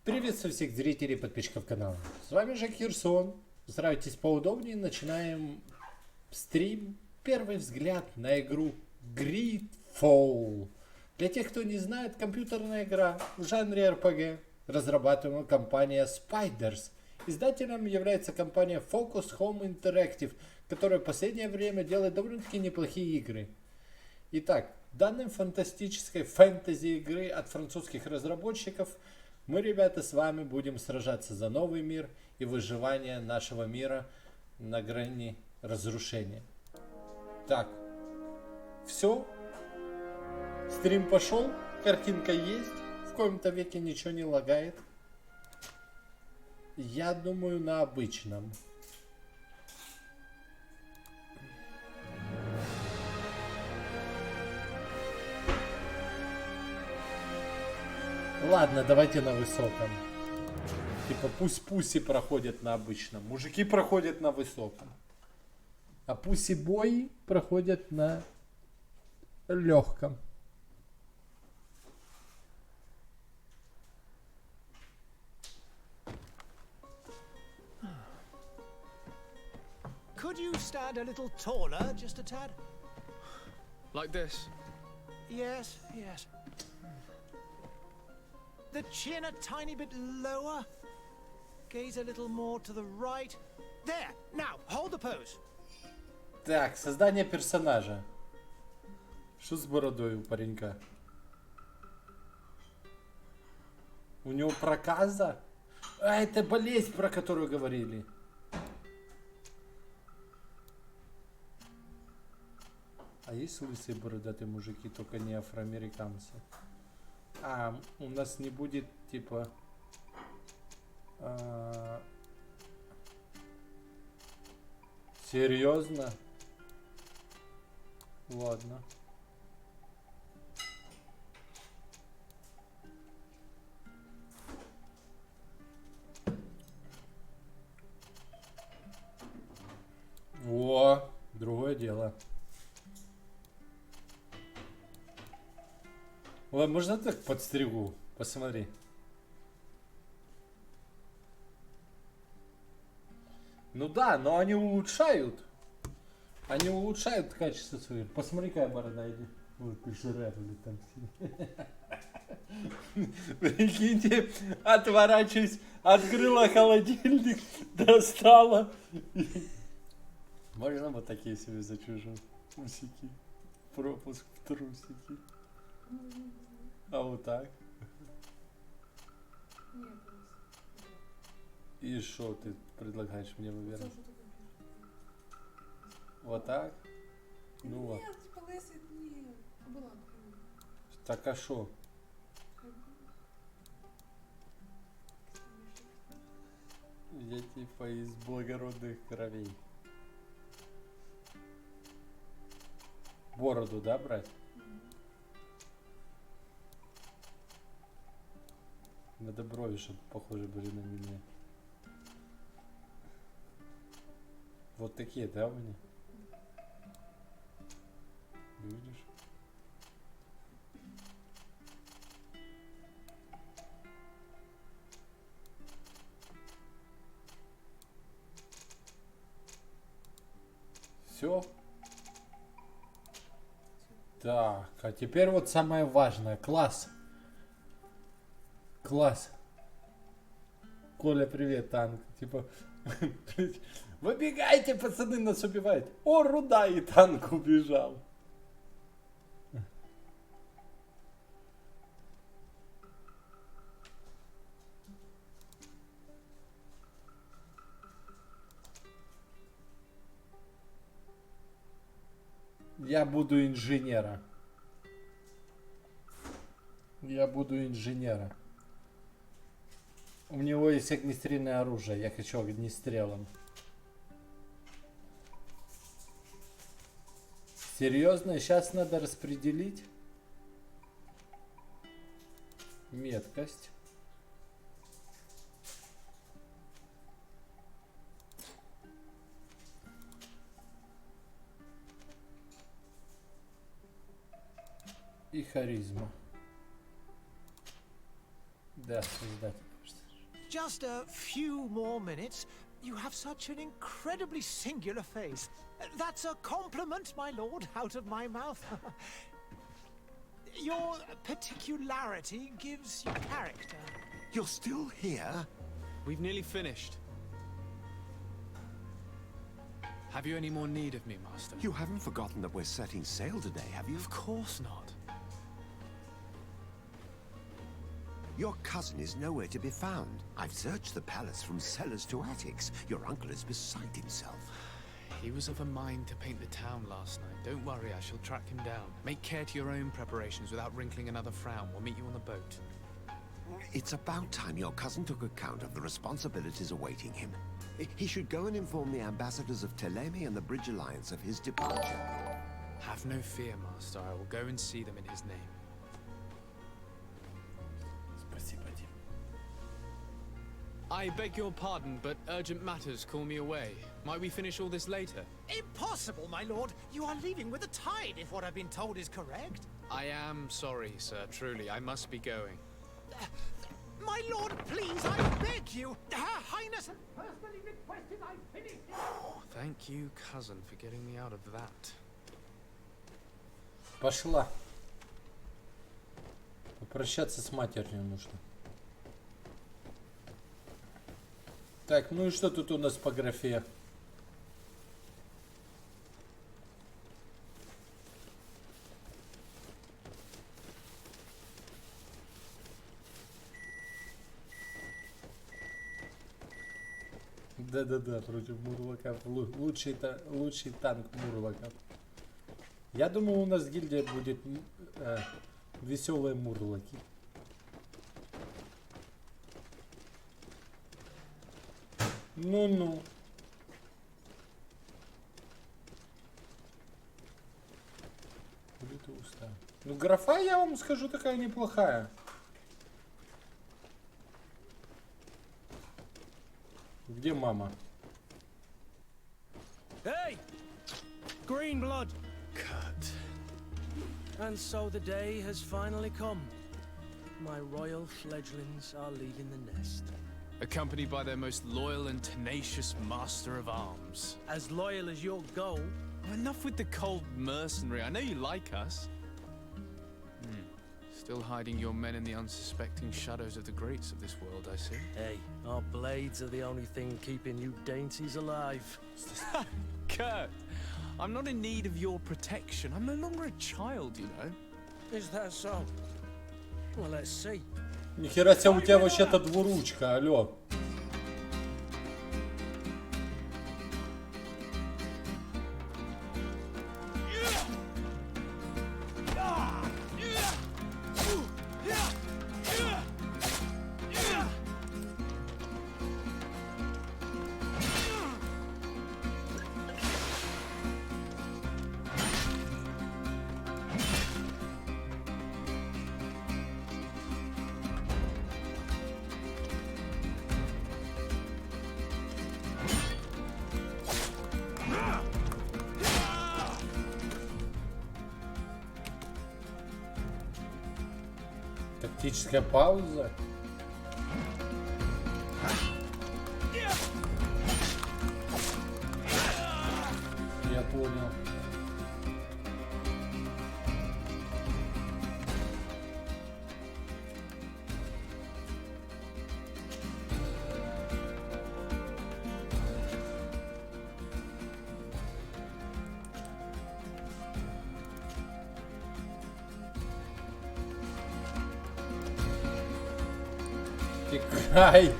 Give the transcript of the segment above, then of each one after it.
Приветствую всех зрителей и подписчиков канала. С вами Жека Херсон. Устраивайтесь поудобнее. Начинаем стрим. Первый взгляд на игру GreedFall. Для тех, кто не знает, компьютерная игра в жанре RPG, разрабатываемая компания Spiders. Издателем является компания Focus Home Interactive, которая в последнее время делает довольно-таки неплохие игры. Итак, данной фантастической фэнтези игры от французских разработчиков мы, ребята, с вами будем сражаться за новый мир и выживание нашего мира на грани разрушения. Так, все. Стрим пошел, картинка есть, в коем-то веке ничего не лагает. Я думаю, на обычном. Ладно, давайте на высоком. Типа пусть пуси проходят на обычном. Мужики проходят на высоком. А пуси-бои проходят на легком. Could you stand a little taller, just a tad? Like this? Yes, yes. The chin a tiny bit lower. Gaze a little more to the right. There! Now, hold the pose. Так, создание персонажа. Что с бородой у паренька? У него проказа? А, это болезнь, про которую говорили. А есть лысые бородатые мужики, только не афроамериканцы? А, у нас не будет, типа... Серьезно? Ладно. О, другое дело. Ладно, можно так подстригу? Посмотри. Ну да, но они улучшают. Они улучшают качество своих. Посмотри, какая борода, иди. Ой, пожирали там все. Прикиньте, отворачиваюсь, открыла холодильник, достала. Можно вот такие себе зачужу? Усики. Пропуск в трусики. А вот так. И что ты предлагаешь мне выбирать? Вот так? Ну вот. Нет, типа лысый, нет. Была. Так а что? Я типа из благородных кровей. Бороду, да, брать? Надо брови, чтобы похожи были на меня. Вот такие, да, у меня? Видишь? Все. Так, а теперь вот самое важное. Класс. Класс. Коля, привет, танк. Типа, выбегайте, пацаны, нас убивают. О, руда, и танк убежал. Я буду инженера. Я буду инженера. У него есть огнестрельное оружие. Я хочу огнестрелом. Серьезно? Сейчас надо распределить меткость. И харизма. Да, создать. Just a few more minutes. You have such an incredibly singular face. That's a compliment, my lord, out of my mouth. Your particularity gives you character. You're still here? We've nearly finished. Have you any more need of me, Master? You haven't forgotten that we're setting sail today, have you? Of course not. Your cousin is nowhere to be found. I've searched the palace from cellars to attics. Your uncle is beside himself. He was of a mind to paint the town last night. Don't worry, I shall track him down. Make care to your own preparations without wrinkling another frown. We'll meet you on the boat. It's about time your cousin took account of the responsibilities awaiting him. He should go and inform the ambassadors of Teleme and the Bridge Alliance of his departure. Have no fear, Master. I will go and see them in his name. I beg your pardon, but urgent matters call me away. Might we finish all this later? Impossible, my lord. You are leaving with the tide, if what I've been told is correct. I am sorry, sir. Truly, I must be going. My lord, please, I beg you. Her Highness has personally requested I finish it. Thank you, cousin, for getting me out of that. Пошла. Попрощаться с матерью нужно. Так, ну и что тут у нас по графе? Да-да-да, против мурлоков. Лучший танк мурлоков. Я думаю, у нас гильдия будет веселые мурлоки. Ну-ну. Ну, графа, я вам скажу, такая неплохая. Где мама? Hey! Green blood! Cut. And so the day has finally come. My royal fledglings are leaving the nest. Accompanied by their most loyal and tenacious master of arms. As loyal as your goal. Enough with the cold mercenary. I know you like us. Still hiding your men in the unsuspecting shadows of the greats of this world, I see. Hey, our blades are the only thing keeping you dainties alive. Kurt, I'm not in need of your protection. I'm no longer a child, you know. Is that so? Well, let's see. Нихера себе, у тебя вообще-то двуручка, алло. Тактическая пауза. Я понял. Тикай!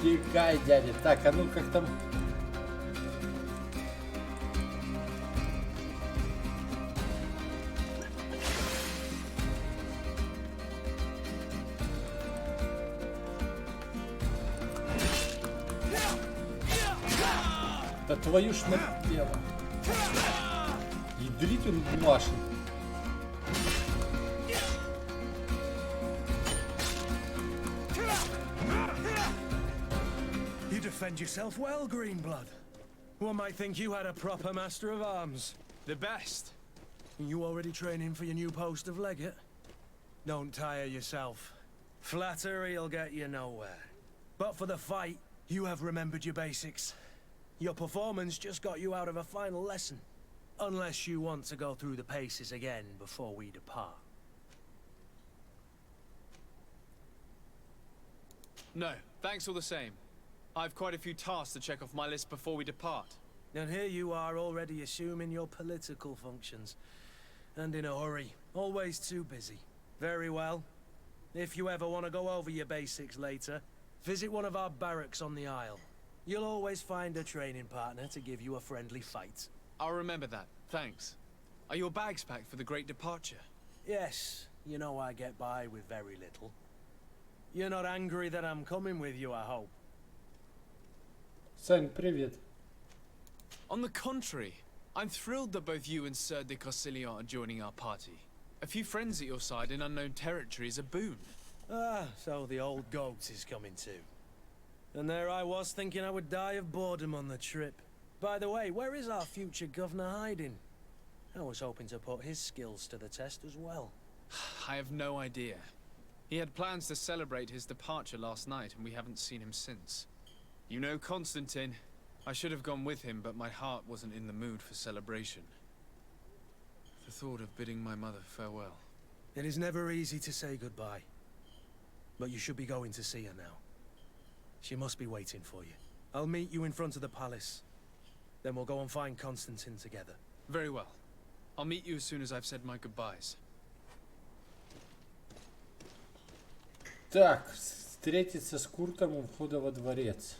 Тикай, дядя. Так, а ну как там... Да твою ж напела. Ядрить он машет. Defend yourself well, Greenblood. One might think you had a proper master of arms. The best. You already training for your new post of legate? Don't tire yourself. Flattery'll get you nowhere. But for the fight, you have remembered your basics. Your performance just got you out of a final lesson. Unless you want to go through the paces again before we depart. No, thanks all the same. I've quite a few tasks to check off my list before we depart. And here you are already assuming your political functions. And in a hurry. Always too busy. Very well. If you ever want to go over your basics later, visit one of our barracks on the Isle. You'll always find a training partner to give you a friendly fight. I'll remember that, thanks. Are your bags packed for the great departure? Yes, you know I get by with very little. You're not angry that I'm coming with you, I hope. Сань, привет. On the contrary, I'm thrilled that both you and Sir de Cossillon are joining our party. A few friends at your side in unknown territory is a boon. Ah, so the old goat is coming too. And there I was thinking I would die of boredom on the trip. By the way, where is our future governor hiding? I was hoping to put his skills to the test as well. I have no idea. He had plans to celebrate his departure last night, and we haven't seen him since. You know Constantine. I should have gone with him, but my heart wasn't in the mood for celebration. The thought of bidding my mother farewell. It is never easy to say goodbye. But you should be going to see her now. She must be waiting for you. I'll meet you in front of the palace. Then we'll go and find Constantine together. Very well. I'll meet you as soon as I've said my goodbyes. Так, встретиться с Куртом у входа во дворец.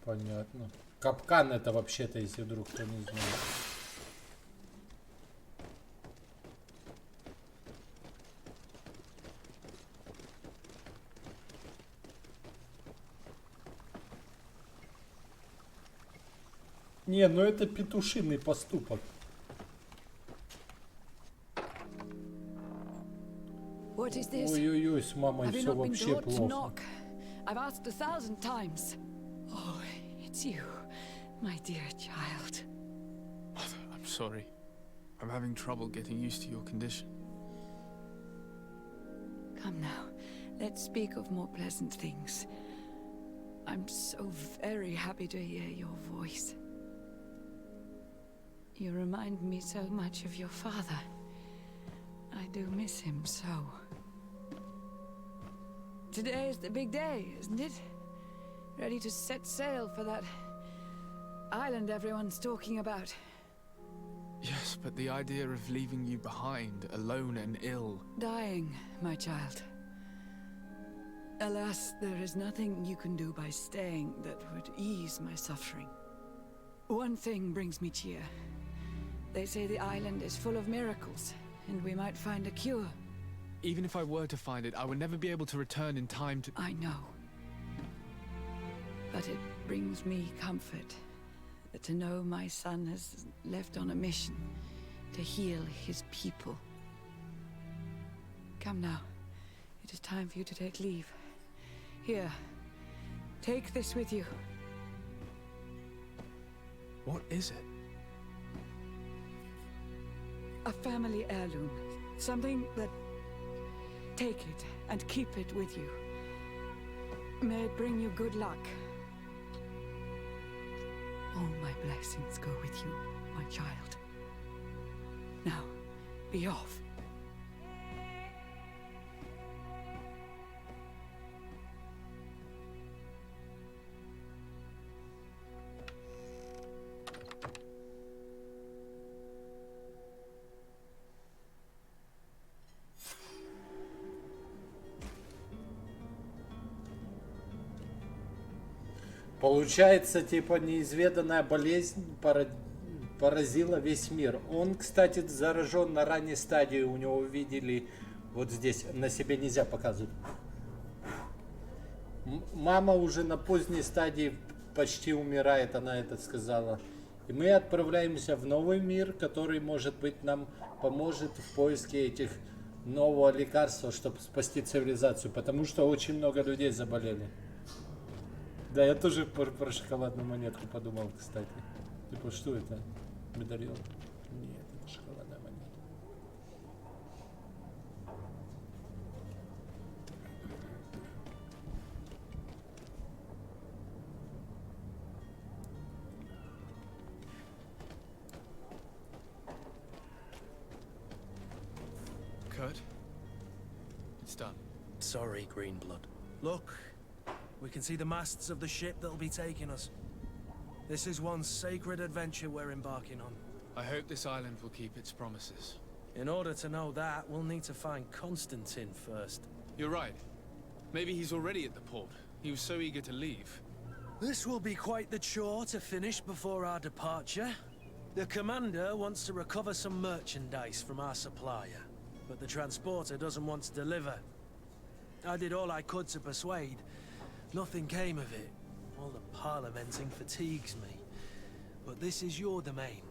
Понятно. Капкан это вообще-то, если вдруг кто не знает. Не, ну это петушиный поступок. What is this? Ой-ой-ой, с мамой Have you все not been вообще taught to плохо. knock? I've asked 1,000 times. Oh, it's you, my dear child. Mother, I'm sorry. I'm having trouble getting used to your condition. Come now, let's speak of more pleasant things. I'm so very happy to hear your voice. You remind me so much of your father. I do miss him so. Today is the big day, isn't it? Ready to set sail for that island everyone's talking about. Yes, but the idea of leaving you behind, alone and ill... Dying, my child. Alas, there is nothing you can do by staying that would ease my suffering. One thing brings me cheer. They say the island is full of miracles, and we might find a cure. Even if I were to find it, I would never be able to return in time to... I know. But it brings me comfort to know my son has left on a mission to heal his people. Come now. It is time for you to take leave. Here, take this with you. What is it? A family heirloom. Something that... Take it and keep it with you. May it bring you good luck. All my blessings go with you, my child. Now, be off. Получается, типа, неизведанная болезнь поразила весь мир. Он, кстати, заражен на ранней стадии. У него видели вот здесь. На себе нельзя показывать. Мама уже на поздней стадии почти умирает, она это сказала. И мы отправляемся в новый мир, который, может быть, нам поможет в поиске этих нового лекарства, чтобы спасти цивилизацию. Потому что очень много людей заболели. Да, я тоже про шоколадную монетку подумал, кстати. Типа, что это? Медальон? Нет, это шоколадная монета. Kurt, it's done. Sorry, Greenblood. Look, we can see the masts of the ship that'll be taking us. This is one sacred adventure we're embarking on. I hope this island will keep its promises. In order to know that, we'll need to find Constantine first. You're right. Maybe he's already at the port. He was so eager to leave. This will be quite the chore to finish before our departure. The commander wants to recover some merchandise from our supplier, but the transporter doesn't want to deliver. I did all I could to persuade. Nothing came of it. All the parliamenting fatigues me. But this is your domain.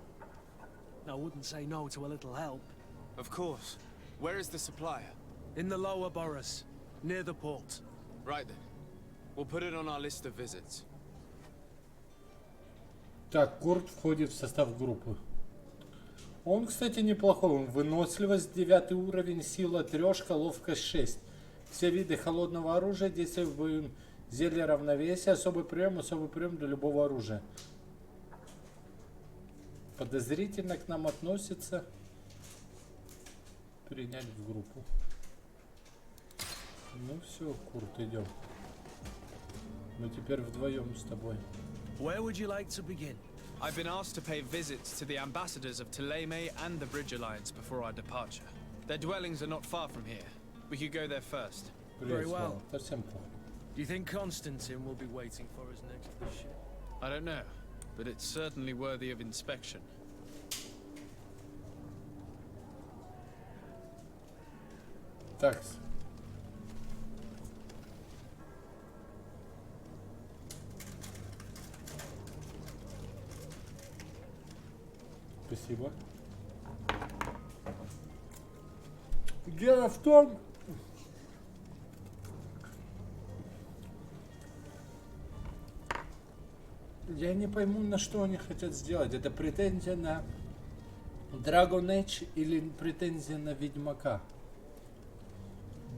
I wouldn't say no to a little help. Of course. Where is the supplier? In the lower boroughs, near the port. Right then. We'll put it on our list of visits. Так, Курт входит в состав группы. Он, кстати, неплохой. Выносливость 9 уровень, сила 3, ловкость 6. Все виды холодного оружия, действия в бою, зелье равновесия, особый прием для любого оружия. Подозрительно к нам относится. Принять в группу. Ну все, Курт, идем. Мы теперь вдвоем с тобой. Where would you like to begin? I've been asked to pay visits to the ambassadors of Thélème and the Bridge Alliance before our departure. Their dwellings are not far from here. We could go there first. Very well. Совсем плохо. Do you think Constantine will be waiting for us next to the ship? I don't know, but it's certainly worthy of inspection. Так. Спасибо. Дело в том, я не пойму, на что они хотят сделать. Это претензия на Dragon Age или претензия на Ведьмака?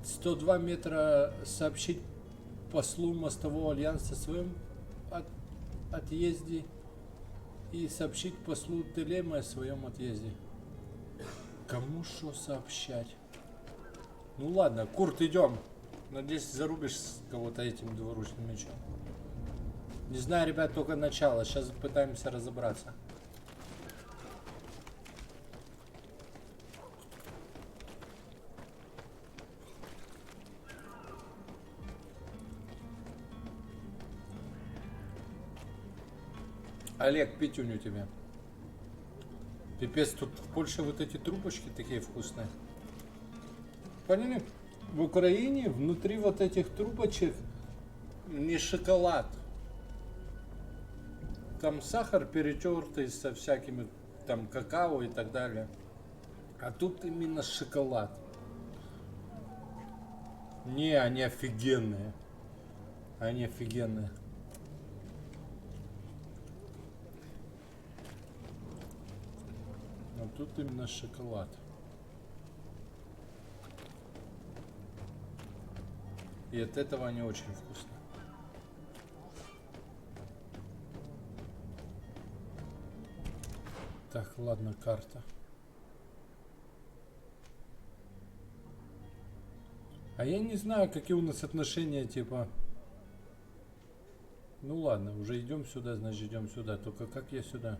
102 метра сообщить послу мостового альянса о своем отъезде и сообщить послу Телемы о своем отъезде. Кому что сообщать? Ну ладно, Курт, идем. Надеюсь, зарубишь кого-то этим двуручным мечом. Не знаю, ребят, только начало. Сейчас пытаемся разобраться. Олег, пятюню тебе. Пипец, тут в Польше вот эти трубочки такие вкусные. Поняли? В Украине внутри вот этих трубочек не шоколад. Там сахар перетертый со всякими там какао и так далее. А тут именно шоколад. Не, они офигенные. Они офигенные. А тут именно шоколад. И от этого они очень вкусные. Так, ладно, карта. А я не знаю, какие у нас отношения, типа... Ну ладно, уже идем сюда, значит идем сюда. Только как я сюда?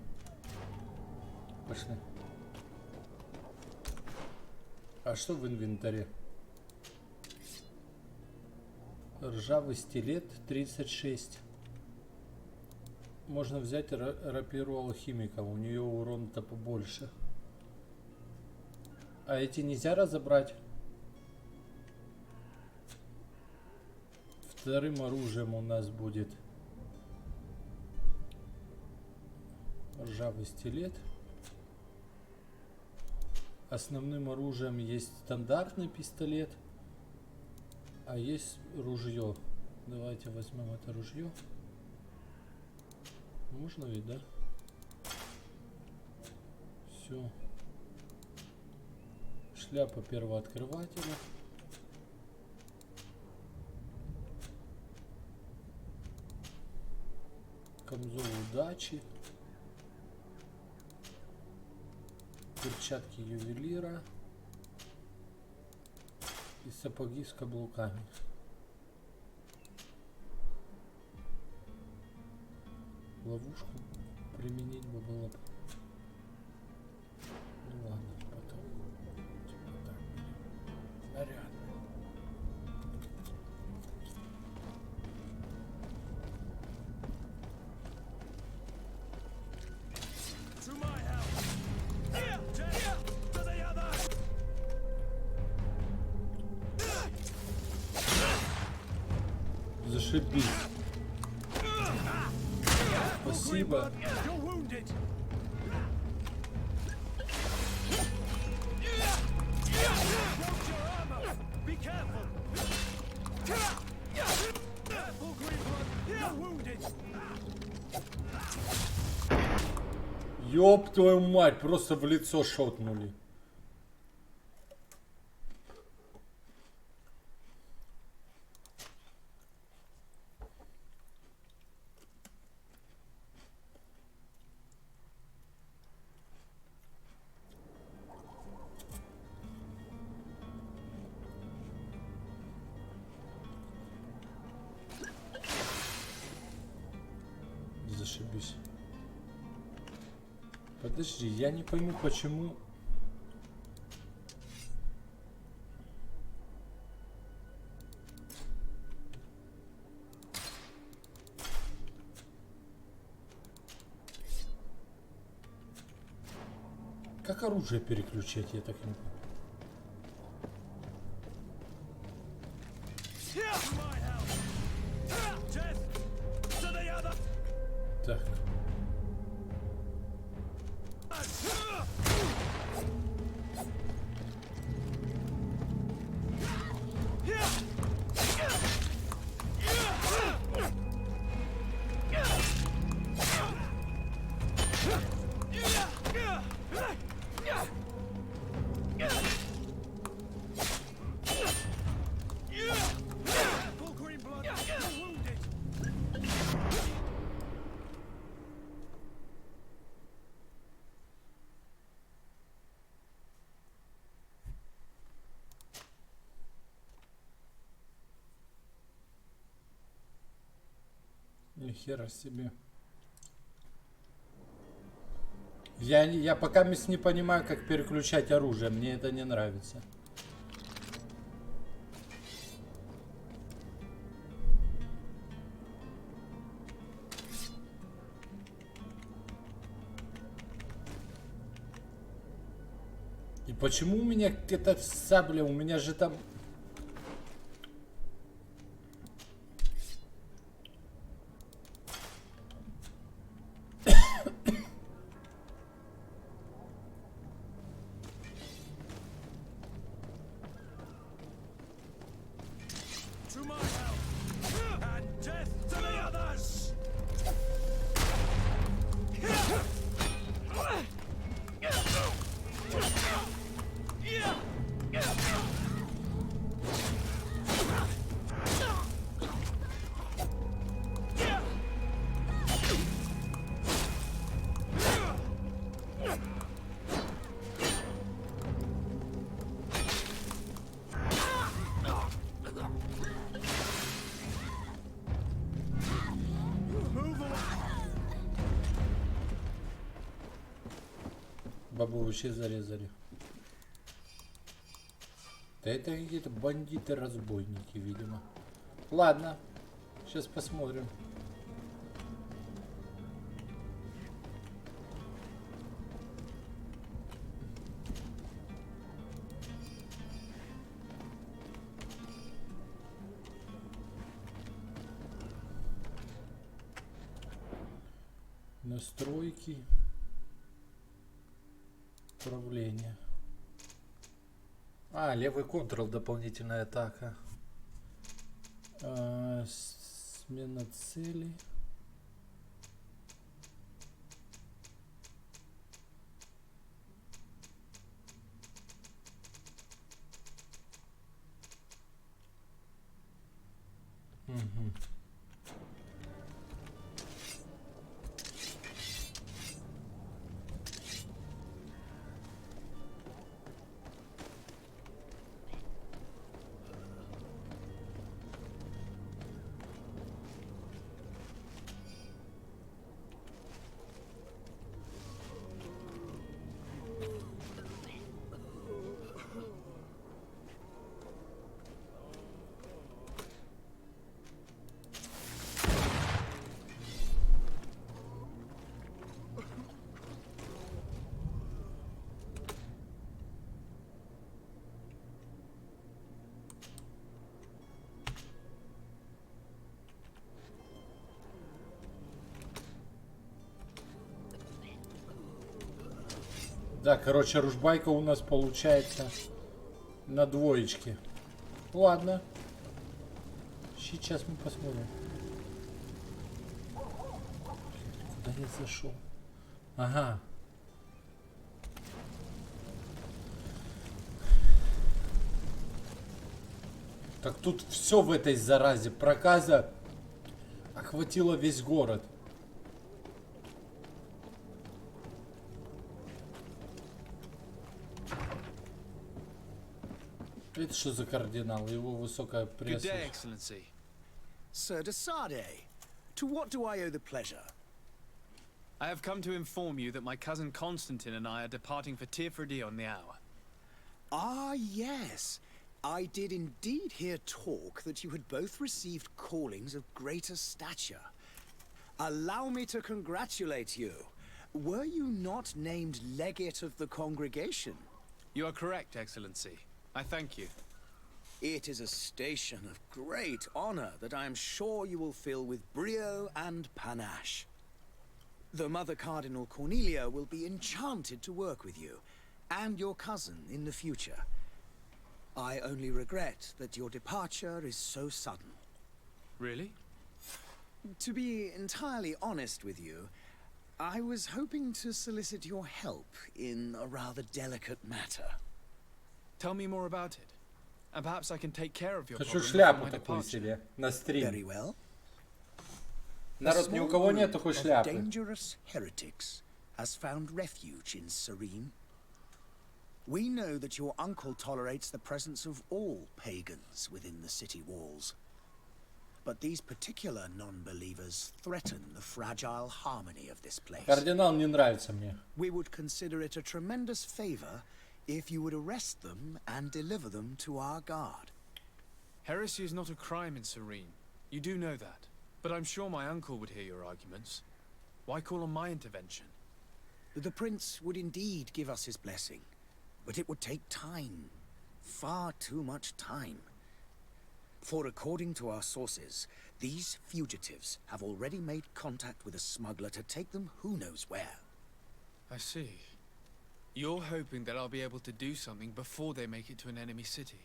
Пошли. А что в инвентаре? Ржавый стилет 36. Можно взять рапиру алхимика, у нее урон-то побольше. А эти нельзя разобрать? Вторым оружием у нас будет ржавый стилет. Основным оружием есть стандартный пистолет, а есть ружье. Давайте возьмем это ружье. Можно ведь, да? Все. Шляпа первооткрывателя. Камзол удачи. Перчатки ювелира. И сапоги с каблуками. Ловушку применить бы было бы. Ну ладно, потом. Типа так. Нарядно. Зашибись. Спасибо. Ёб твою мать, просто в лицо шотнули. Зашибись. Подожди, я не пойму, почему... Как оружие переключать, я так не понимаю. Так. Ни хера себе. Я пока не понимаю, как переключать оружие. Мне это не нравится. И почему у меня эта сабля? У меня же там... Бабу вообще зарезали. Да это какие-то бандиты-разбойники, видимо. Ладно, сейчас посмотрим. Настройки. Управление. А, левый контрол, дополнительная атака. Смена цели. Да, короче, ружбайка у нас получается на двоечке. Ладно. Сейчас мы посмотрим. Куда я зашел? Ага. Так тут все в этой заразе. Проказа охватила весь город. Это что за кардинал? Его высокая Good day, пресса. Excellency. Sir de Sade, to what do I owe the pleasure? I have come to inform you that my cousin Constantine and I are departing for Tirfredi on the hour. Ah, yes. I did indeed hear talk that you had both received callings of greater stature. Allow me to congratulate you. Were you not named legate of the congregation? You are correct, Excellency. I thank you. It is a station of great honor that I am sure you will fill with brio and panache. The Mother Cardinal Cornelia will be enchanted to work with you, and your cousin in the future. I only regret that your departure is so sudden. Really? To be entirely honest with you, I was hoping to solicit your help in a rather delicate matter. Tell me more about it. And perhaps I can take care of your Хочу problem before шляпу my такую departure. себе на стрим. Very well. Народ, ни у кого нет такой Of шляпы. dangerous heretics has found refuge in Serene. We know that your uncle tolerates the presence of all pagans within the city walls. But these particular non-believers threaten the fragile harmony of this place. Кардинал не нравится мне. We would consider it a tremendous favor if you would arrest them and deliver them to our guard. Heresy is not a crime in Serene. You do know that. But I'm sure my uncle would hear your arguments. Why call on my intervention? The prince would indeed give us his blessing, but it would take time. Far too much time. For according to our sources, these fugitives have already made contact with a smuggler to take them who knows where. I see. You're hoping that I'll be able to do something before they make it to an enemy city.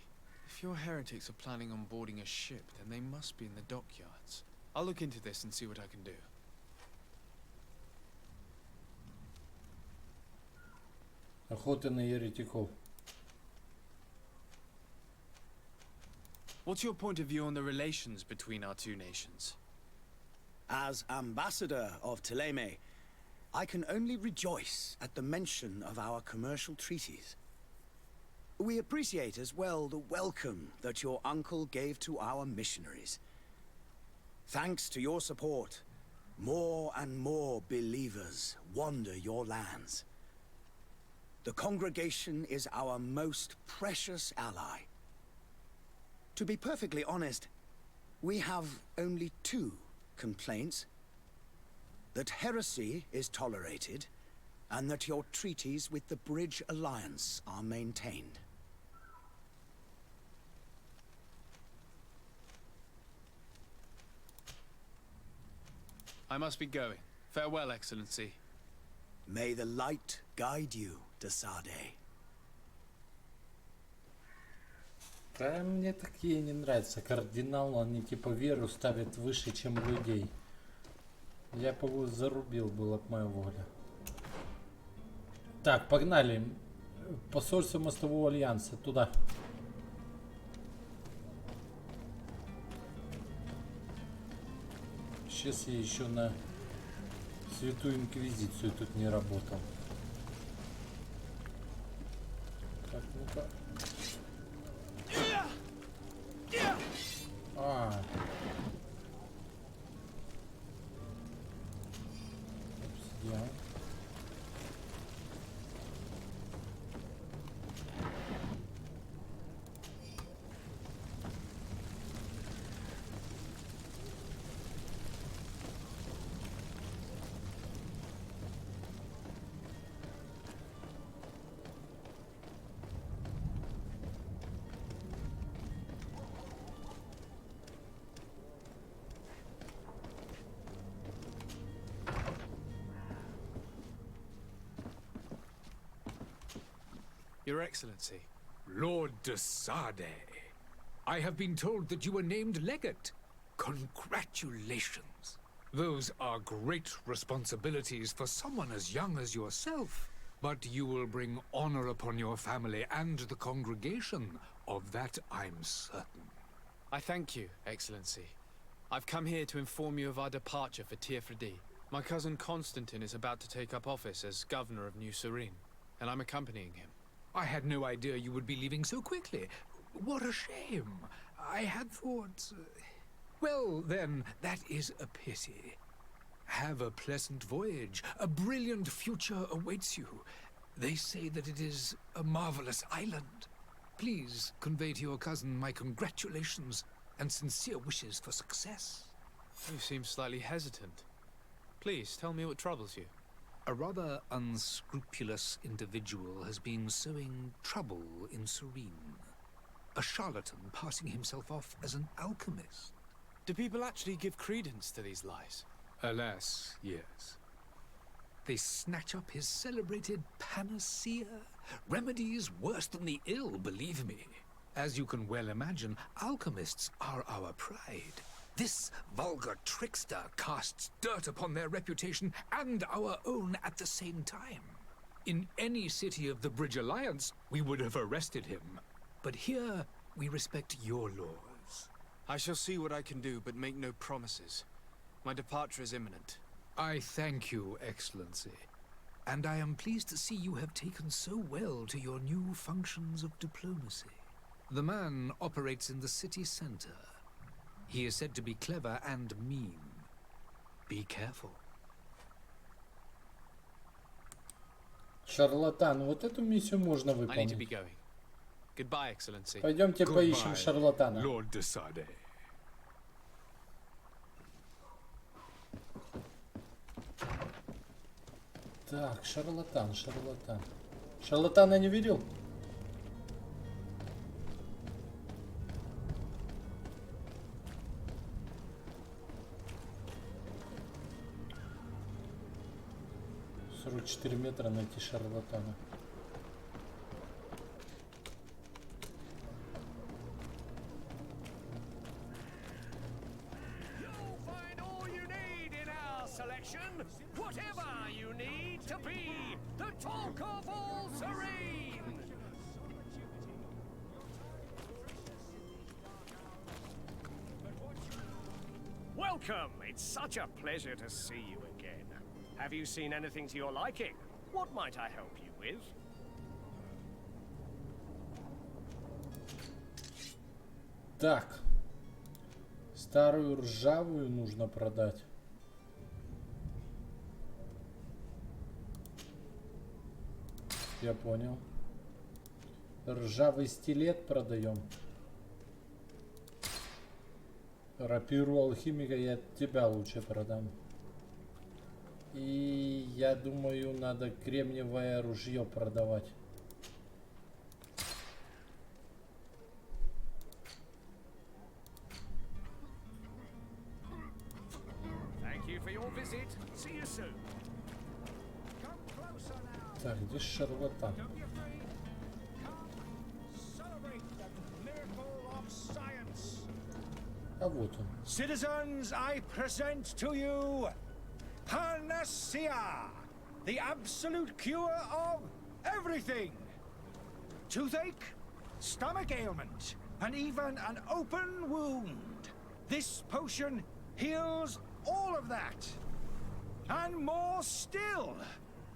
If your heretics are planning on boarding a ship, then they must be in the dockyards. I'll look into this and see what I can do. Охота на еретиков. What's your point of view on the relations between our two nations? As ambassador of Ptolemy, I can only rejoice at the mention of our commercial treaties. We appreciate as well the welcome that your uncle gave to our missionaries. Thanks to your support, more and more believers wander your lands. The congregation is our most precious ally. To be perfectly honest, we have only two complaints. That heresy is tolerated, and that your treaties with the Bridge Alliance are maintained. I must be going. Farewell, Excellency. May the light guide you, de Sade. Да, мне такие не нравятся. Кардинал, они типа веру ставят выше, чем людей. Я бы его зарубил, была б моя воля. Так, погнали. Посольство мостового альянса. Туда. Сейчас я еще на Святую Инквизицию тут не работал. Так, ну-ка. Обсидиан. Your Excellency. Lord de Sade, I have been told that you were named legate. Congratulations. Those are great responsibilities for someone as young as yourself. But you will bring honor upon your family and the congregation. Of that I'm certain. I thank you, Excellency. I've come here to inform you of our departure for Tirfredi. My cousin Constantine is about to take up office as governor of New Serene, and I'm accompanying him. I had no idea you would be leaving so quickly. What a shame. I had thought... Well, then, that is a pity. Have a pleasant voyage. A brilliant future awaits you. They say that it is a marvelous island. Please convey to your cousin my congratulations and sincere wishes for success. You seem slightly hesitant. Please, tell me what troubles you. A rather unscrupulous individual has been sowing trouble in Serene. A charlatan passing himself off as an alchemist. Do people actually give credence to these lies? Alas, yes. They snatch up his celebrated panacea. Remedies worse than the ill, believe me. As you can well imagine, alchemists are our pride. This vulgar trickster casts dirt upon their reputation and our own at the same time. In any city of the Bridge Alliance, we would have arrested him. But here, we respect your laws. I shall see what I can do, but make no promises. My departure is imminent. I thank you, Excellency. And I am pleased to see you have taken so well to your new functions of diplomacy. The man operates in the city center. He is said to be clever and mean. Be careful. Шарлатан, вот эту миссию можно I need to be выполнить. going. Goodbye, Excellency. Пойдемте поищем Goodbye, шарлатана. Lord de Sade. Так, шарлатан, шарлатан. Шарлатана не видел? «44 метра найти шарлатана». You'll find all you need in our selection. Whatever you need to be the talk of all Serene. Welcome. It's such a pleasure to see you again. Have you seen anything to your liking? What might I help you with? Так. Старую ржавую нужно продать. Я понял. Ржавый стилет продаем. Рапиру алхимика я тебя лучше продам. И я думаю, надо кремниевое ружье продавать. Thank you for your visit. See you soon. Come closer now. Так, где шарлатан? Don't be afraid. Come celebrate the miracle of science. А вот он. Citizens, I present to you Panacea, the absolute cure of everything. Toothache, stomach ailment, and even an open wound. This potion heals all of that. And more still,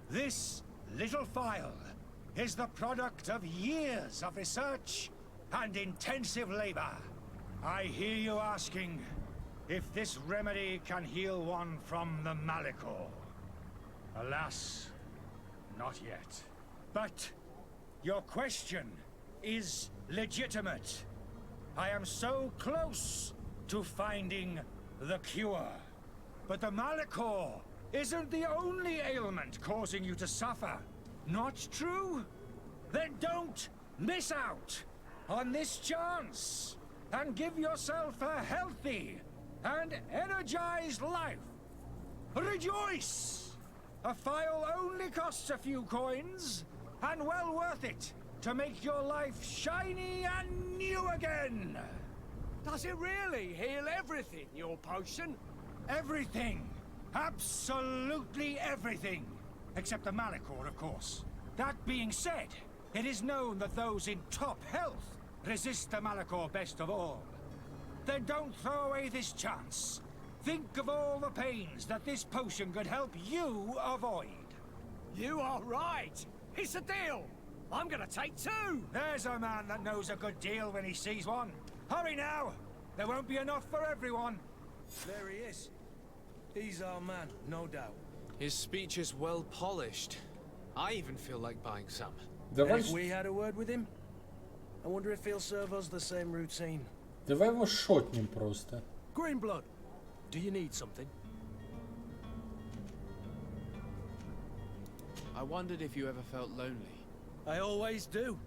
this little phial is the product of years of research and intensive labor. I hear you asking if this remedy can heal one from the Malichor. Alas, not yet. But your question is legitimate. I am so close to finding the cure. But the Malichor isn't the only ailment causing you to suffer. Not true? Then don't miss out on this chance and give yourself a healthy and energized life. Rejoice! A phial only costs a few coins, and well worth it. to make your life shiny and new again. Does it really heal everything, your potion? Everything. Absolutely everything. Except the Malachor, of course. That being said, it is known that those in top health resist the Malachor best of all. Then don't throw away this chance. Think of all the pains that this potion could help you avoid. You are right. It's a deal. I'm gonna take 2. There's a man that knows a good deal when he sees one. Hurry now. There won't be enough for everyone. There he is. He's our man, no doubt. His speech is well polished. I even feel like buying some. Давай, If we had a word with him, I wonder if he'll serve us the same routine. давай его шотнем просто. Greenblood, do you need something? I wondered if you ever felt lonely. I always do.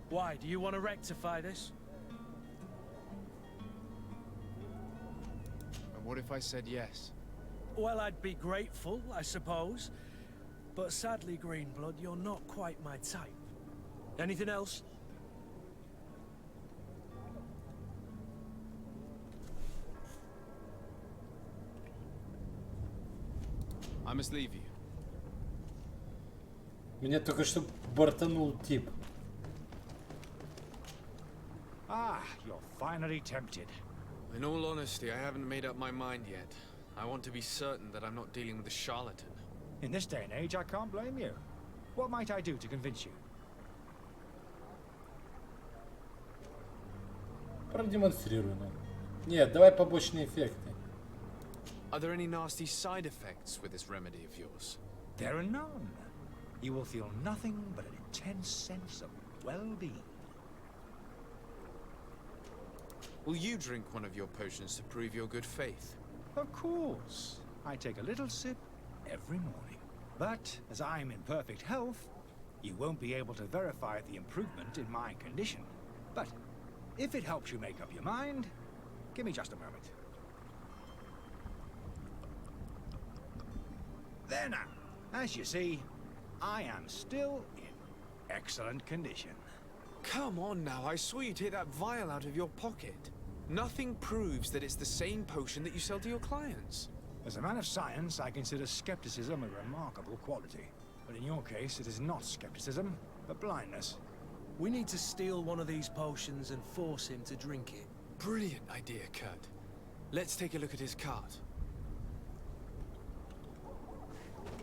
Why, do you want to rectify this? And what if I said yes? Well, I'd be grateful, I suppose. But sadly, Greenblood, you're not quite my type. Anything else? I must leave you. Меня только что бортанул тип. Ah, you're finally tempted. In all honesty, I haven't made up my mind yet. I want to be certain that I'm not dealing with a charlatan. In this day and age, I can't blame you. What might I do to convince you? Продемонстрируй нам. Нет, давай побочные эффекты. Are there any nasty side effects with this remedy of yours? There are none. You will feel nothing but an intense sense of well-being. Will you drink one of your potions to prove your good faith? Of course. I take a little sip every morning. But as I'm in perfect health, you won't be able to verify the improvement in my condition. But if it helps you make up your mind, give me just a moment. There now. As you see, I am still in excellent condition. Come on now, I saw you take that vial out of your pocket. Nothing proves that it's the same potion that you sell to your clients. As a man of science, I consider skepticism a remarkable quality. But in your case, it is not skepticism, but blindness. We need to steal one of these potions and force him to drink it. Brilliant idea, Kurt. Let's take a look at his cart.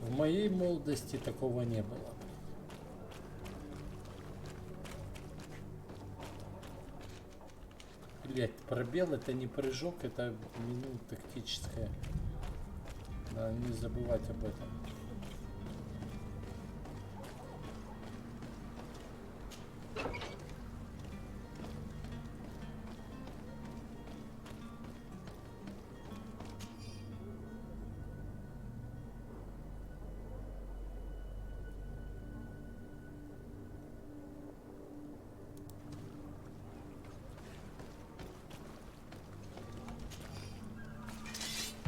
В моей молодости такого не было. Блять, пробел это не прыжок, это меню тактическое. Надо не забывать об этом.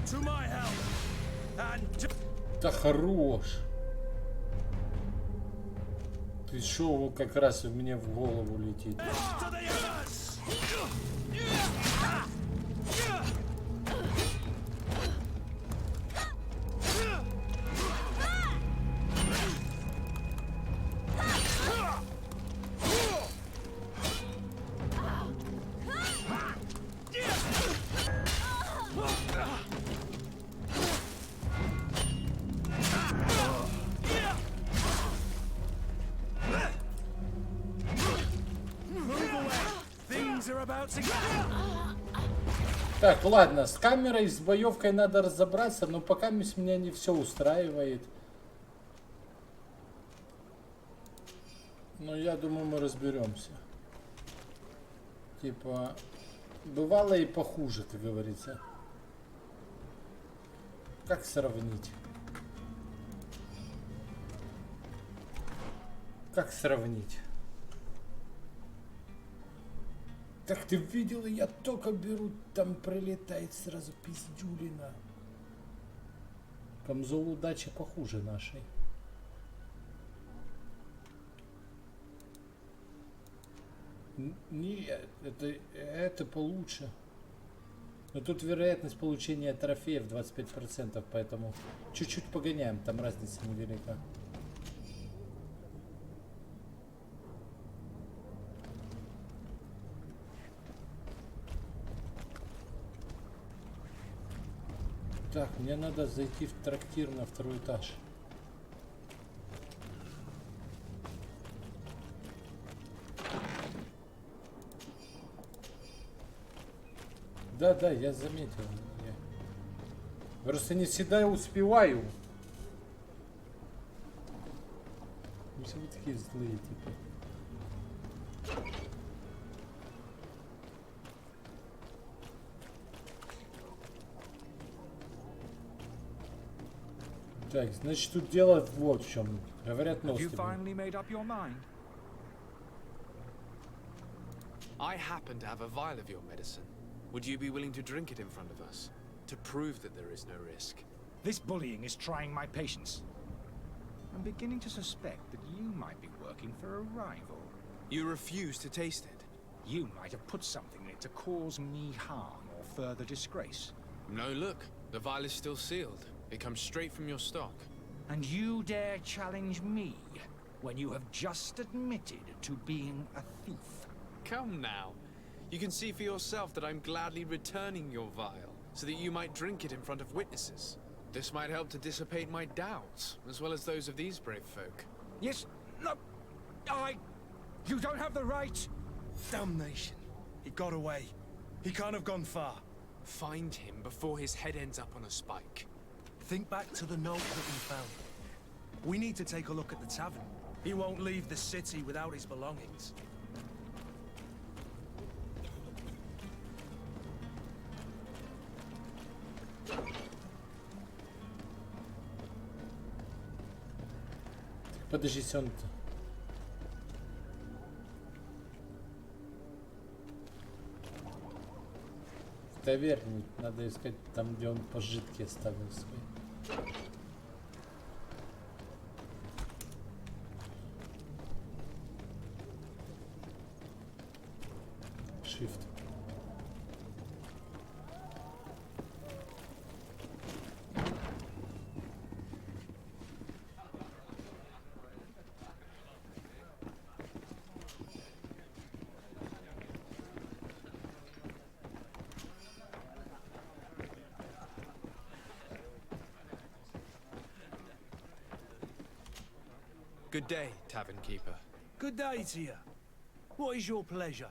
To my help! And Да хорош! Ты шо, как раз мне в голову летит. to the others! Things are about to go. Так, ладно, с камерой, с боевкой надо разобраться, но пока меня не все устраивает. Но я думаю, мы разберемся. Типа, бывало и похуже, как говорится. Как сравнить? Как сравнить? Как ты видела, я только беру, там прилетает сразу пиздюлина. Камзол удачи похуже нашей. Нет, это получше. Но тут вероятность получения трофеев 25%, поэтому чуть-чуть погоняем, там разница невелика. Так, мне надо зайти в трактир на второй этаж. Да, я заметил. Я просто не всегда успеваю. Ну, все вы такие злые, типа. Так, значит, тут дело вот в чем. Говорят, нос. I happen to have a vial of your medicine. Would you be willing to drink it in front of us? To prove that there is no risk? This bullying is trying my patience. I'm beginning to suspect that you might be working for a rival. You refuse to taste it? You might have put something in it to cause me harm or further disgrace. No, look. The vial is still sealed. It comes straight from your stock. And you dare challenge me when you have just admitted to being a thief? Come now. You can see for yourself that I'm gladly returning your vial, so that you might drink it in front of witnesses. This might help to dissipate my doubts, as well as those of these brave folk. Yes, no, you don't have the right. Damnation. He got away. He can't have gone far. Find him before his head ends up on a spike. Think back to the note that we found. We need to take a look at the tavern. He won't leave the city without his belongings. Подожди, сон-то. В таверне надо искать там, где он пожитки оставил свои. Shift. Good day, tavern keeper. Good day to you. What is your pleasure?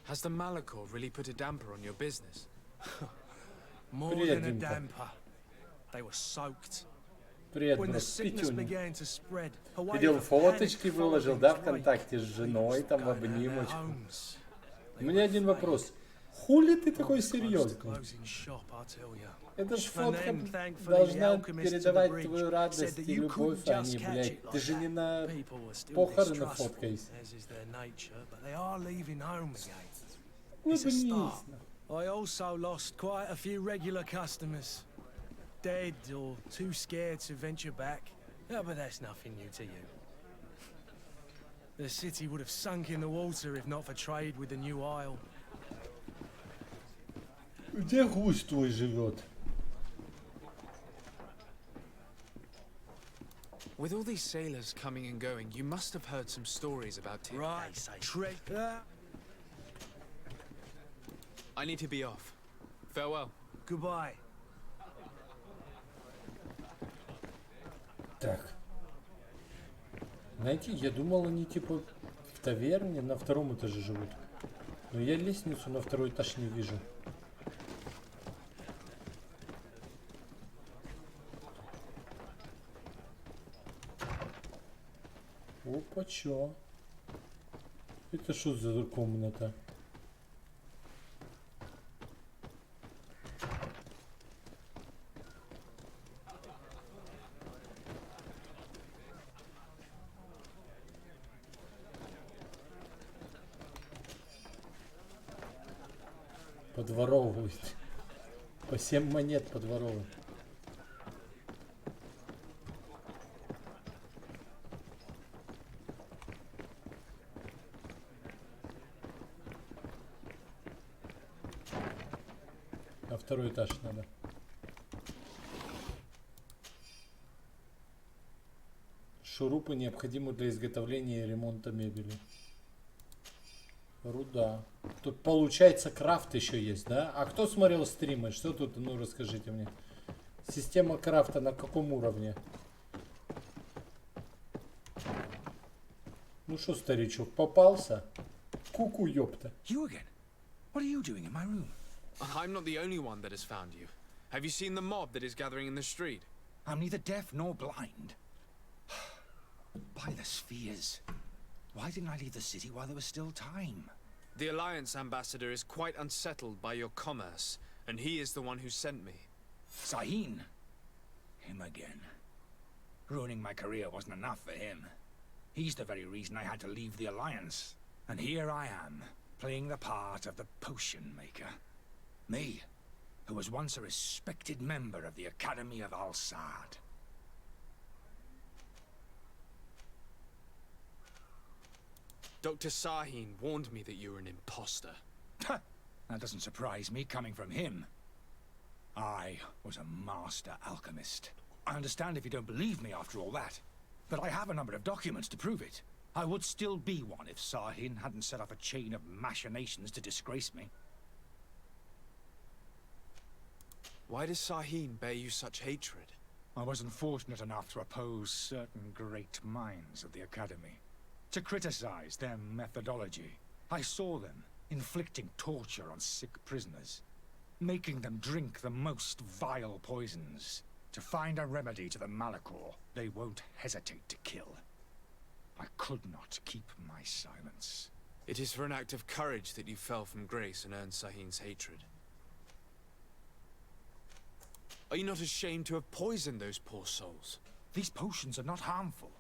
Has the Malachor really put a damper on your business? More than a damper. They were soaked. Привет, When the брат, sickness Петюня. began to spread, a wave Видел of фоточки, panic выложил, followed да, its ВКонтакте с wake. женой, там в Going to their обнимочку. homes. У меня один вопрос. Хули ты такой серьезный? Closing shop, I tell ya. Эта ж And фотка then, thankfully, the должна alchemist to the передавать bridge твою said радость that и you любовь, couldn't а just не, catch блядь, it like ты же не that. на People were still похороны distrustful, фоткаешься. as is their nature, but they are leaving home again. It's a Улыбнись. start. I also lost quite a few regular customers. Dead or too scared to venture back. Oh, but that's nothing new to you. The city would have sunk in the water if not for trade with the new isle. Где гусь твой живет? With all these sailors coming and going, you must have heard some stories about Tim. Right, I need to be off. Farewell. Goodbye. Так. Знаете, я думал, они типа в таверне на втором этаже живут. Но я лестницу на второй этаж не вижу. Опа, чё? Это что за комната? Подворовывают. По 7 монет подворовывают. На второй этаж надо. Шурупы необходимы для изготовления и ремонта мебели. Руда. Тут получается крафт еще есть, да? А кто смотрел стримы? Что тут? Ну расскажите мне. Система крафта на каком уровне? Ну что, старичок, попался? Ку-ку, ёпта. You again? What are you doing in my room? I'm not the only one that has found you. Have you seen the mob that is gathering in the street? I'm neither deaf nor blind. By the spheres. Why didn't I leave the city while there was still time? The Alliance ambassador is quite unsettled by your commerce, and he is the one who sent me. Sahin? Him again. Ruining my career wasn't enough for him. He's the very reason I had to leave the Alliance. And here I am, playing the part of the potion maker. Me, who was once a respected member of the Academy of Al-Sad. Dr. Sahin warned me that you were an imposter. That doesn't surprise me, coming from him. I was a master alchemist. I understand if you don't believe me after all that, but I have a number of documents to prove it. I would still be one if Sahin hadn't set off a chain of machinations to disgrace me. Why does Sahin bear you such hatred? I wasn't fortunate enough to oppose certain great minds of the Academy, to criticize their methodology. I saw them inflicting torture on sick prisoners, making them drink the most vile poisons. To find a remedy to the Malachor, they won't hesitate to kill. I could not keep my silence. It is for an act of courage that you fell from grace and earned Sahin's hatred. Are you not ashamed to have poisoned those poor souls? These potions are not harmful.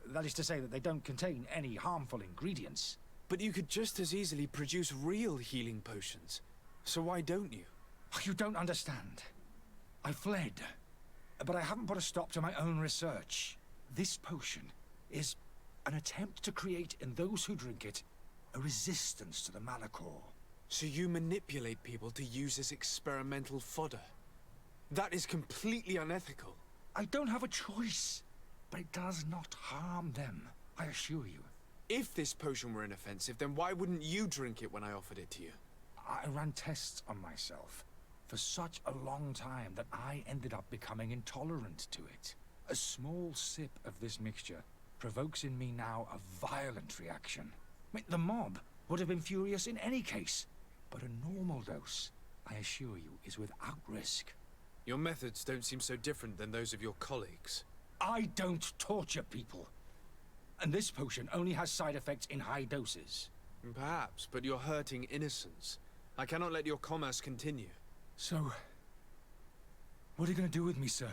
That is to say that they don't contain any harmful ingredients. But you could just as easily produce real healing potions. So why don't you? You don't understand. I fled, but I haven't put a stop to my own research. This potion is an attempt to create in those who drink it a resistance to the Malachor. So you manipulate people to use as experimental fodder? That is completely unethical. I don't have a choice, but it does not harm them, I assure you. If this potion were inoffensive, then why wouldn't you drink it when I offered it to you? I ran tests on myself for such a long time that I ended up becoming intolerant to it. A small sip of this mixture provokes in me now a violent reaction. I mean, the mob would have been furious in any case, but a normal dose, I assure you, is without risk. Your methods don't seem so different than those of your colleagues. I don't torture people. And this potion only has side effects in high doses. Perhaps, but you're hurting innocents. I cannot let your commerce continue. So, what are you going to do with me, sir?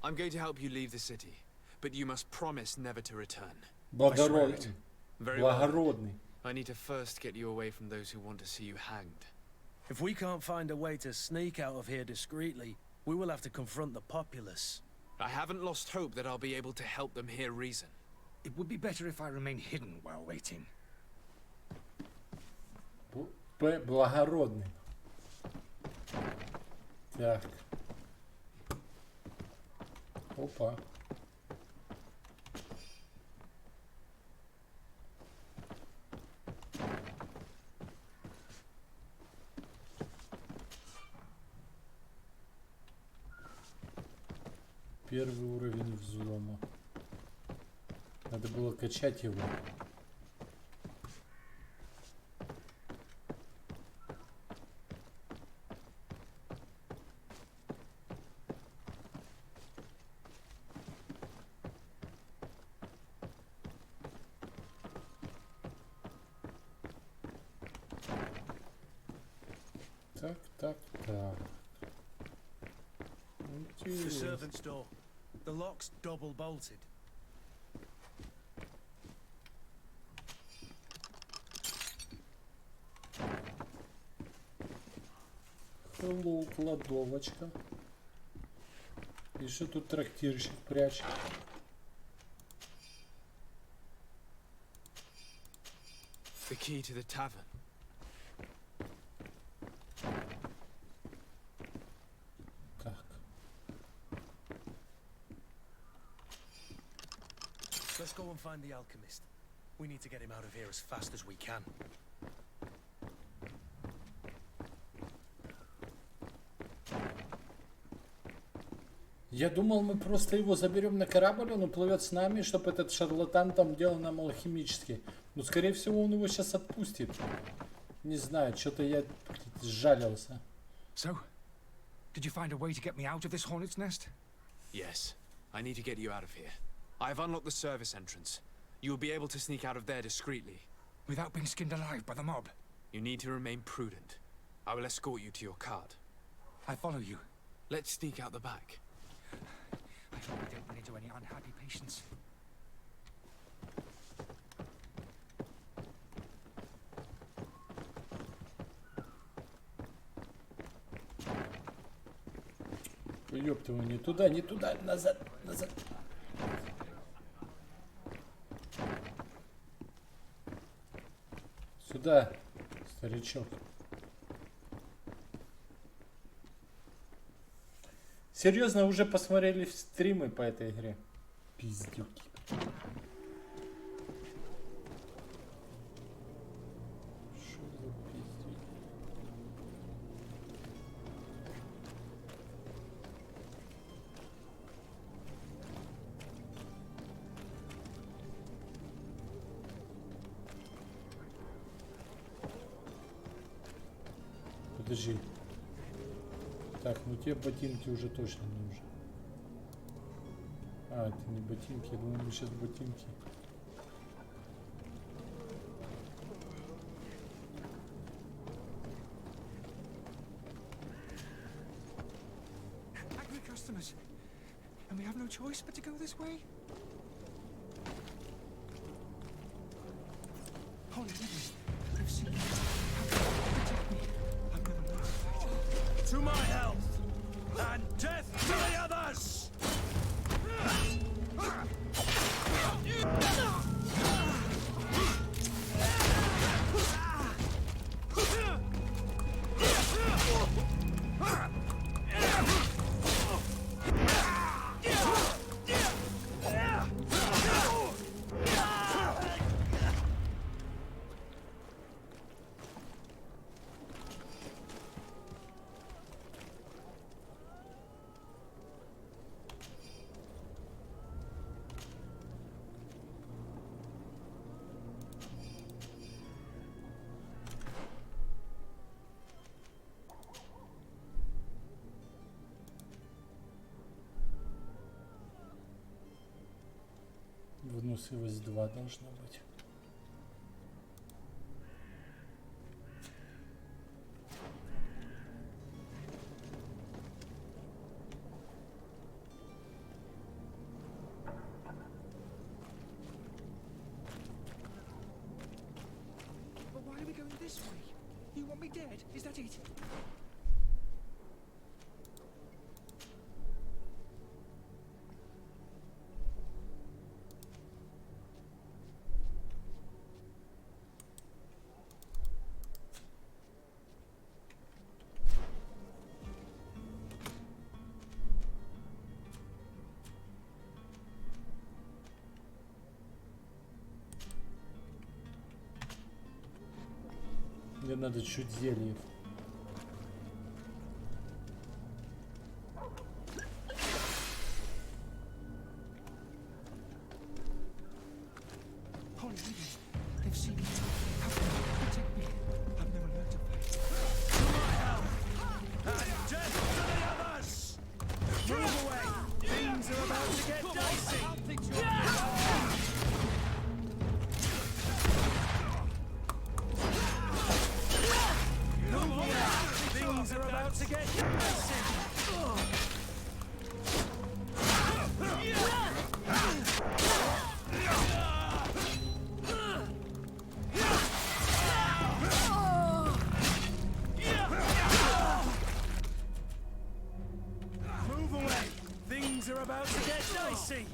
I'm going to help you leave the city, but you must promise never to return. Благородный. Very well. Благородный. I need to first get you away from those who want to see you hanged. If we can't find a way to sneak out of here discreetly, we will have to confront the populace. I haven't lost hope that I'll be able to help them hear reason. It would be better if I remain hidden while waiting. Благородный. Так. Опа. Первый уровень взлома. Надо было качать его. Так. The servant's door. The lock's double bolted. Hello, кладовочка. И что тут трактирщик прячет? The key to the tavern. Как? Let's go and find the alchemist. We need to get him out of here as fast as we can. Я думал, мы просто его заберем на корабль, он уплывет с нами, чтобы этот шарлатан там делал нам алхимически. Но, скорее всего, он его сейчас отпустит. Не знаю, что-то я сжалился. So, did you find a way to get me out of this hornet's nest? Yes, I need to get you out of here. I've unlocked the service entrance. You will be able to sneak out of there discreetly. Without being skinned alive by the mob? You need to remain prudent. I will escort you to your cart. I follow you. Let's sneak out the back. I hope I don't run into any unhappy patients. Ёпта, не туда, не туда, назад, назад. Сюда, старичок. Серьезно, уже посмотрели стримы по этой игре? Пиздюки. Что за пиздюки? Подожди. Так, ну те ботинки уже точно не нужны. А, это не ботинки, я думаю, мы сейчас ботинки. Angry customers. And we have no choice but to go this way? Holy Mother, I've seen you. Protect me. I'm gonna learn to fight. To my health! And death to the others! Выносливость 2 должна быть. But why are we going this way? You want me dead? Is that it? Мне надо чуть зельев. Holy Mother, they've seen me. How can you protect me? I've never learned to fight. To my health! And death to the others! Move away! Things are about to get dicey! Move away! Things are about to get dicey! see.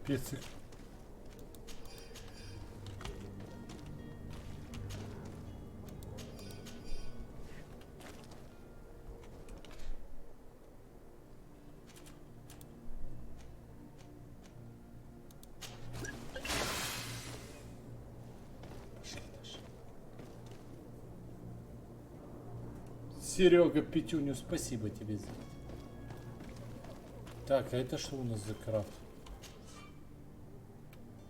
Пипец. Серега Петюню, спасибо тебе за это. Так, а это что у нас за крафт?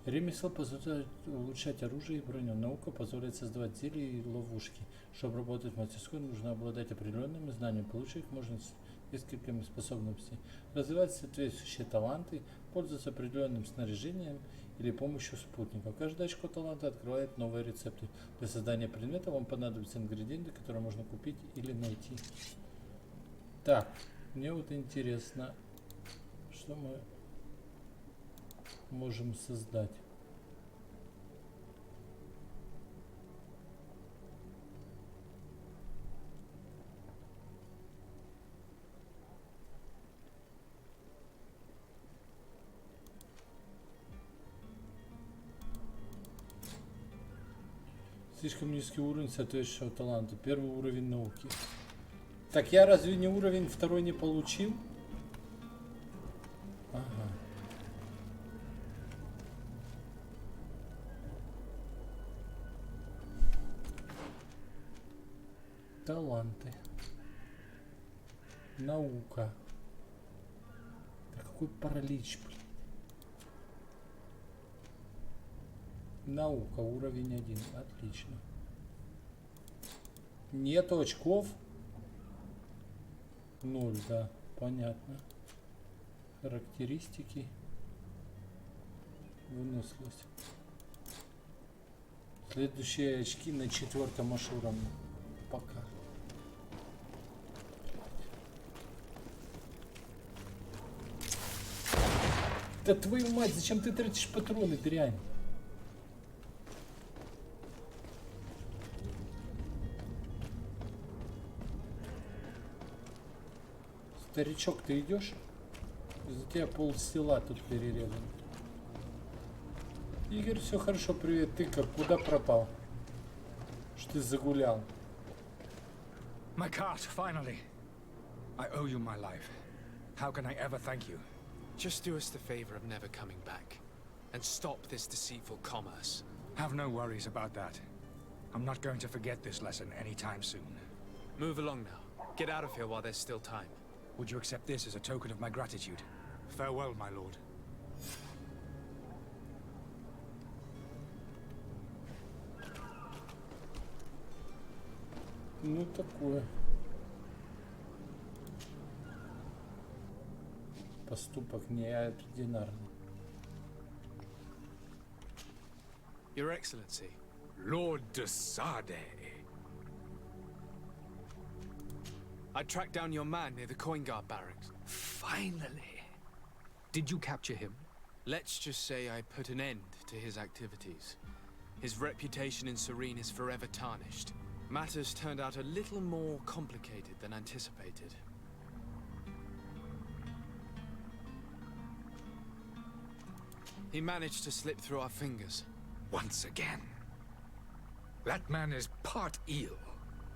Ремесло позволяет улучшать оружие и броню. Наука позволяет создавать зелья и ловушки. Чтобы работать в мастерской, нужно обладать определенными знаниями. Получить их можно с несколькими способностями. Развивать соответствующие таланты, пользоваться определенным снаряжением или помощью спутников. Каждое очко таланта открывает новые рецепты. Для создания предмета вам понадобятся ингредиенты, которые можно купить или найти. Так, мне вот интересно, что мы можем создать. Слишком низкий уровень соответствующего таланта. Первый уровень науки. Так я разве не уровень второй не получил? Ага. Таланты. Наука. Да какой паралич, блин. Наука, уровень 1. Отлично. Нету очков? 0, да. Понятно. Характеристики. Выносливость. Следующие очки на 4-м аж уровне. Пока. Да твою мать, зачем ты тратишь патроны, дрянь? Старичок, ты идешь? Из-за тебя пол села тут перерезан. Игорь, все хорошо, привет. Ты как, куда пропал? Что ты загулял? My cart, finally. I owe you my life. How can I ever thank you? Just do us the favor of never coming back. And stop this deceitful commerce. Have no worries about that. I'm not going to forget this lesson anytime soon. Move along now. Get out of here while there's still time. Would you accept this as a token of my gratitude? Farewell, my lord. Ну такое. Поступок неординарный. Your Excellency. Lord de Sade. I tracked down your man near the coin guard barracks. Finally. Did you capture him? Let's just say I put an end to his activities. His reputation in Serene is forever tarnished. Matters turned out a little more complicated than anticipated. He managed to slip through our fingers. Once again. That man is part eel.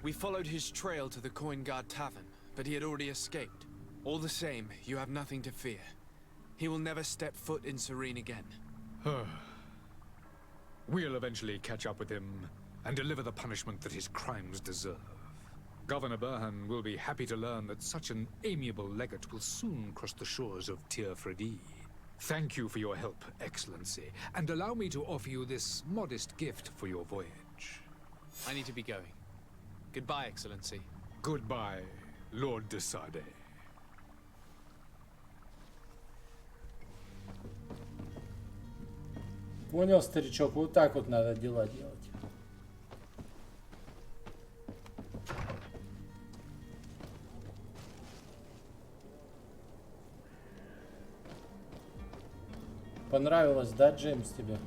We followed his trail to the Coin Guard Tavern, but he had already escaped. All the same, you have nothing to fear. He will never step foot in Serene again. We'll eventually catch up with him and deliver the punishment that his crimes deserve. Governor Burhan will be happy to learn that such an amiable legate will soon cross the shores of Tir Fredi. Thank you for your help, Excellency, and allow me to offer you this modest gift for your voyage. I need to be going. Goodbye, Excellency. Goodbye, Lord de Sade. Понял, старичок, вот так вот надо дела делать. Понравилось, да, Джеймс, тебе?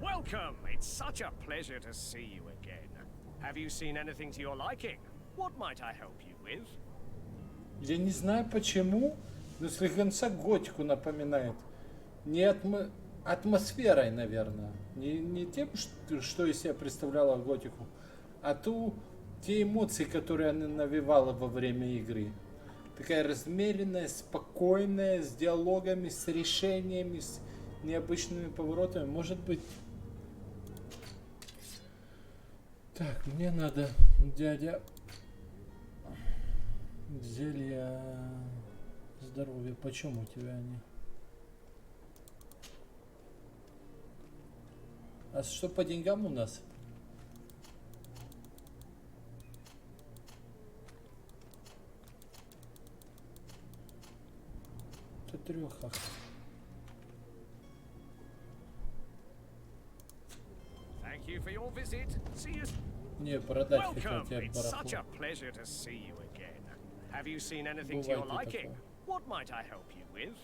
Welcome! It's such a pleasure to see you again. Have you seen anything to your liking? What might I help you with? Я не знаю почему, но слегонца готику напоминает. Не атмосферой, наверное. Не тем, что из себя представляла готику, а те эмоции, которые она навевала во время игры. Такая размеренная, спокойная, с диалогами, с решениями, с необычными поворотами. Может быть... Так, мне надо, дядя, зелья здоровья. Почем у тебя они? А что по деньгам у нас? Это трёха. Thank you for your visit. See you. Не, продать хотел Welcome. тебе It's such a барахло. pleasure to see you again. Have you seen anything to your Бывает и liking? такое. What might I help you with?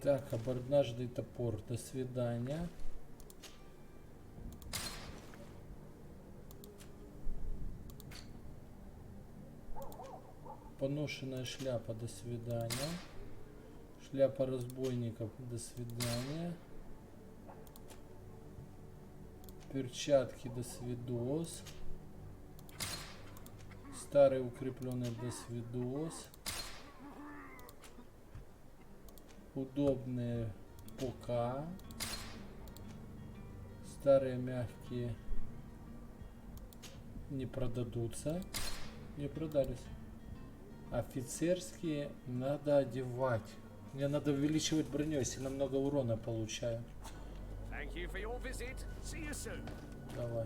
Так, абордажный топор. До свидания. Поношенная шляпа. До свидания. Шляпа разбойников. До свидания. Перчатки. До свидос. Старый укрепленный. До свидос. Удобные пока. Старые мягкие не продадутся. Не продались. Офицерские надо одевать. Мне надо увеличивать броню, если я много урона получаю. Thank you for your visit. See you soon. Давай.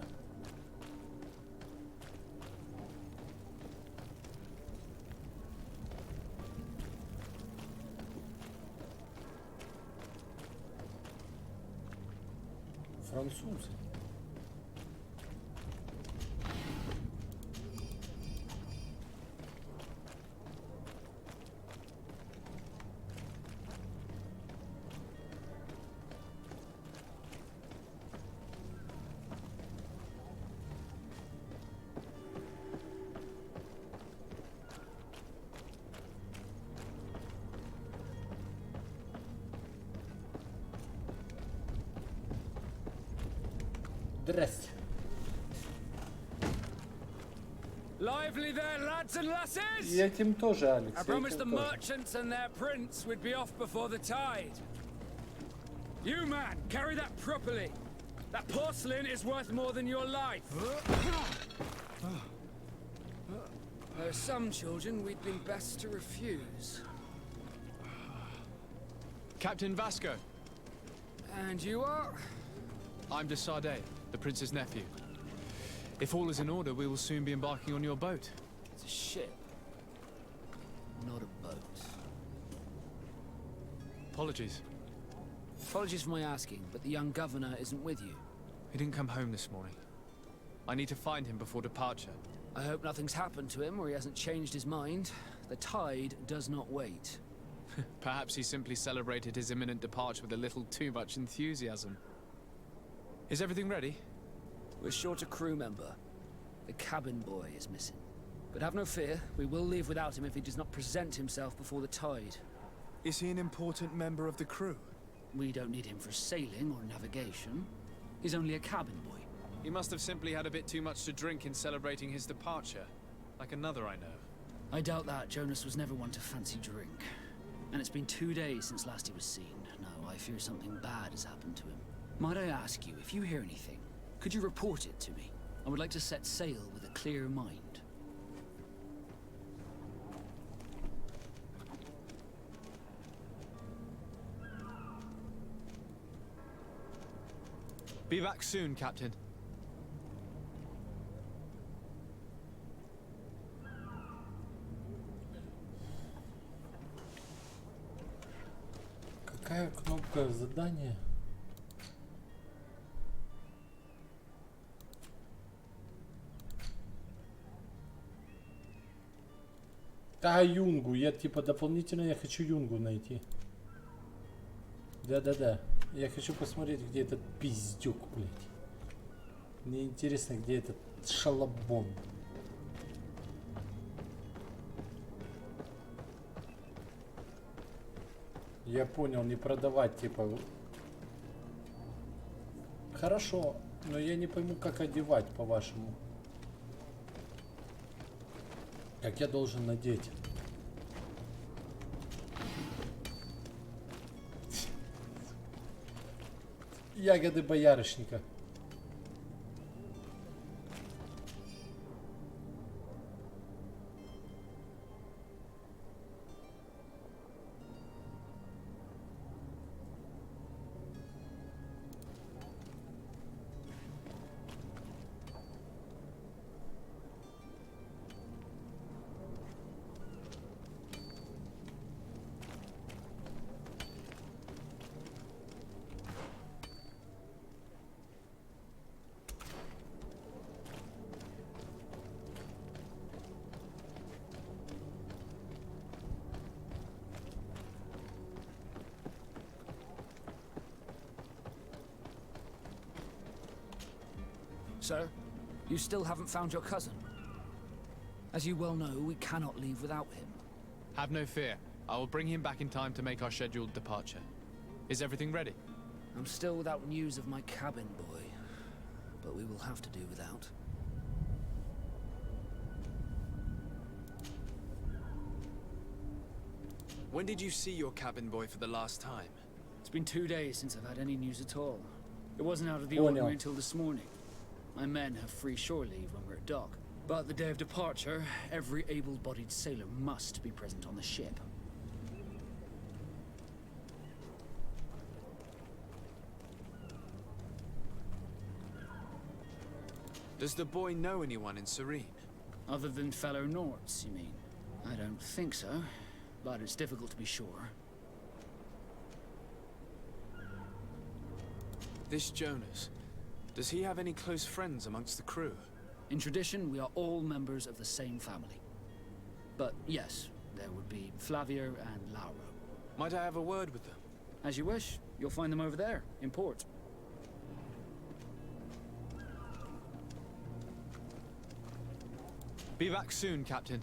Французы. Здрасте. Lively there, lads and lasses! И этим тоже, Алекс. I promised the merchants and their prince we'd be off before the tide. You, man, carry that properly. That porcelain is worth more than your life. There are some children we'd been best to refuse. Captain Vasco. And you are? I'm de Sardet, the prince's nephew. If all is in order, we will soon be embarking on your boat. It's a ship, not a boat. Apologies. Apologies for my asking, but the young governor isn't with you. He didn't come home this morning. I need to find him before departure. I hope nothing's happened to him or he hasn't changed his mind. The tide does not wait. Perhaps he simply celebrated his imminent departure with a little too much enthusiasm. Is everything ready? We're short a crew member. The cabin boy is missing. But have no fear, we will leave without him if he does not present himself before the tide. Is he an important member of the crew? We don't need him for sailing or navigation. He's only a cabin boy. He must have simply had a bit too much to drink in celebrating his departure. Like another I know. I doubt that. Jonas was never one to fancy drink. And it's been 2 days since last he was seen. No, I fear something bad has happened to him. Might I ask you, if you hear anything, could you report it to me? I would like to set sail with a clear mind. Be back soon, Captain. Какая кнопка задания? А, Юнгу. Я типа дополнительно я хочу Юнгу найти. Да-да-да. Я хочу посмотреть, где этот пиздюк, блядь. Мне интересно, где этот шалабон. Я понял, не продавать, типа. Хорошо, но я не пойму, как одевать, по-вашему. Как я должен надеть? Ягоды боярышника. Sir, you still haven't found your cousin. As you well know, we cannot leave without him. Have no fear. I will bring him back in time to make our scheduled departure. Is everything ready? I'm still without news of my cabin boy, but we will have to do without. When did you see your cabin boy for the last time? It's been 2 days since I've had any news at all. It wasn't out of the ordinary until this morning. My men have free shore leave when we're at dock. But the day of departure, every able-bodied sailor must be present on the ship. Does the boy know anyone in Serene? Other than fellow Norts, you mean? I don't think so, but it's difficult to be sure. This Jonas, does he have any close friends amongst the crew? In tradition, we are all members of the same family. But yes, there would be Flavio and Lauro. Might I have a word with them? As you wish. You'll find them over there, in port. Be back soon, Captain.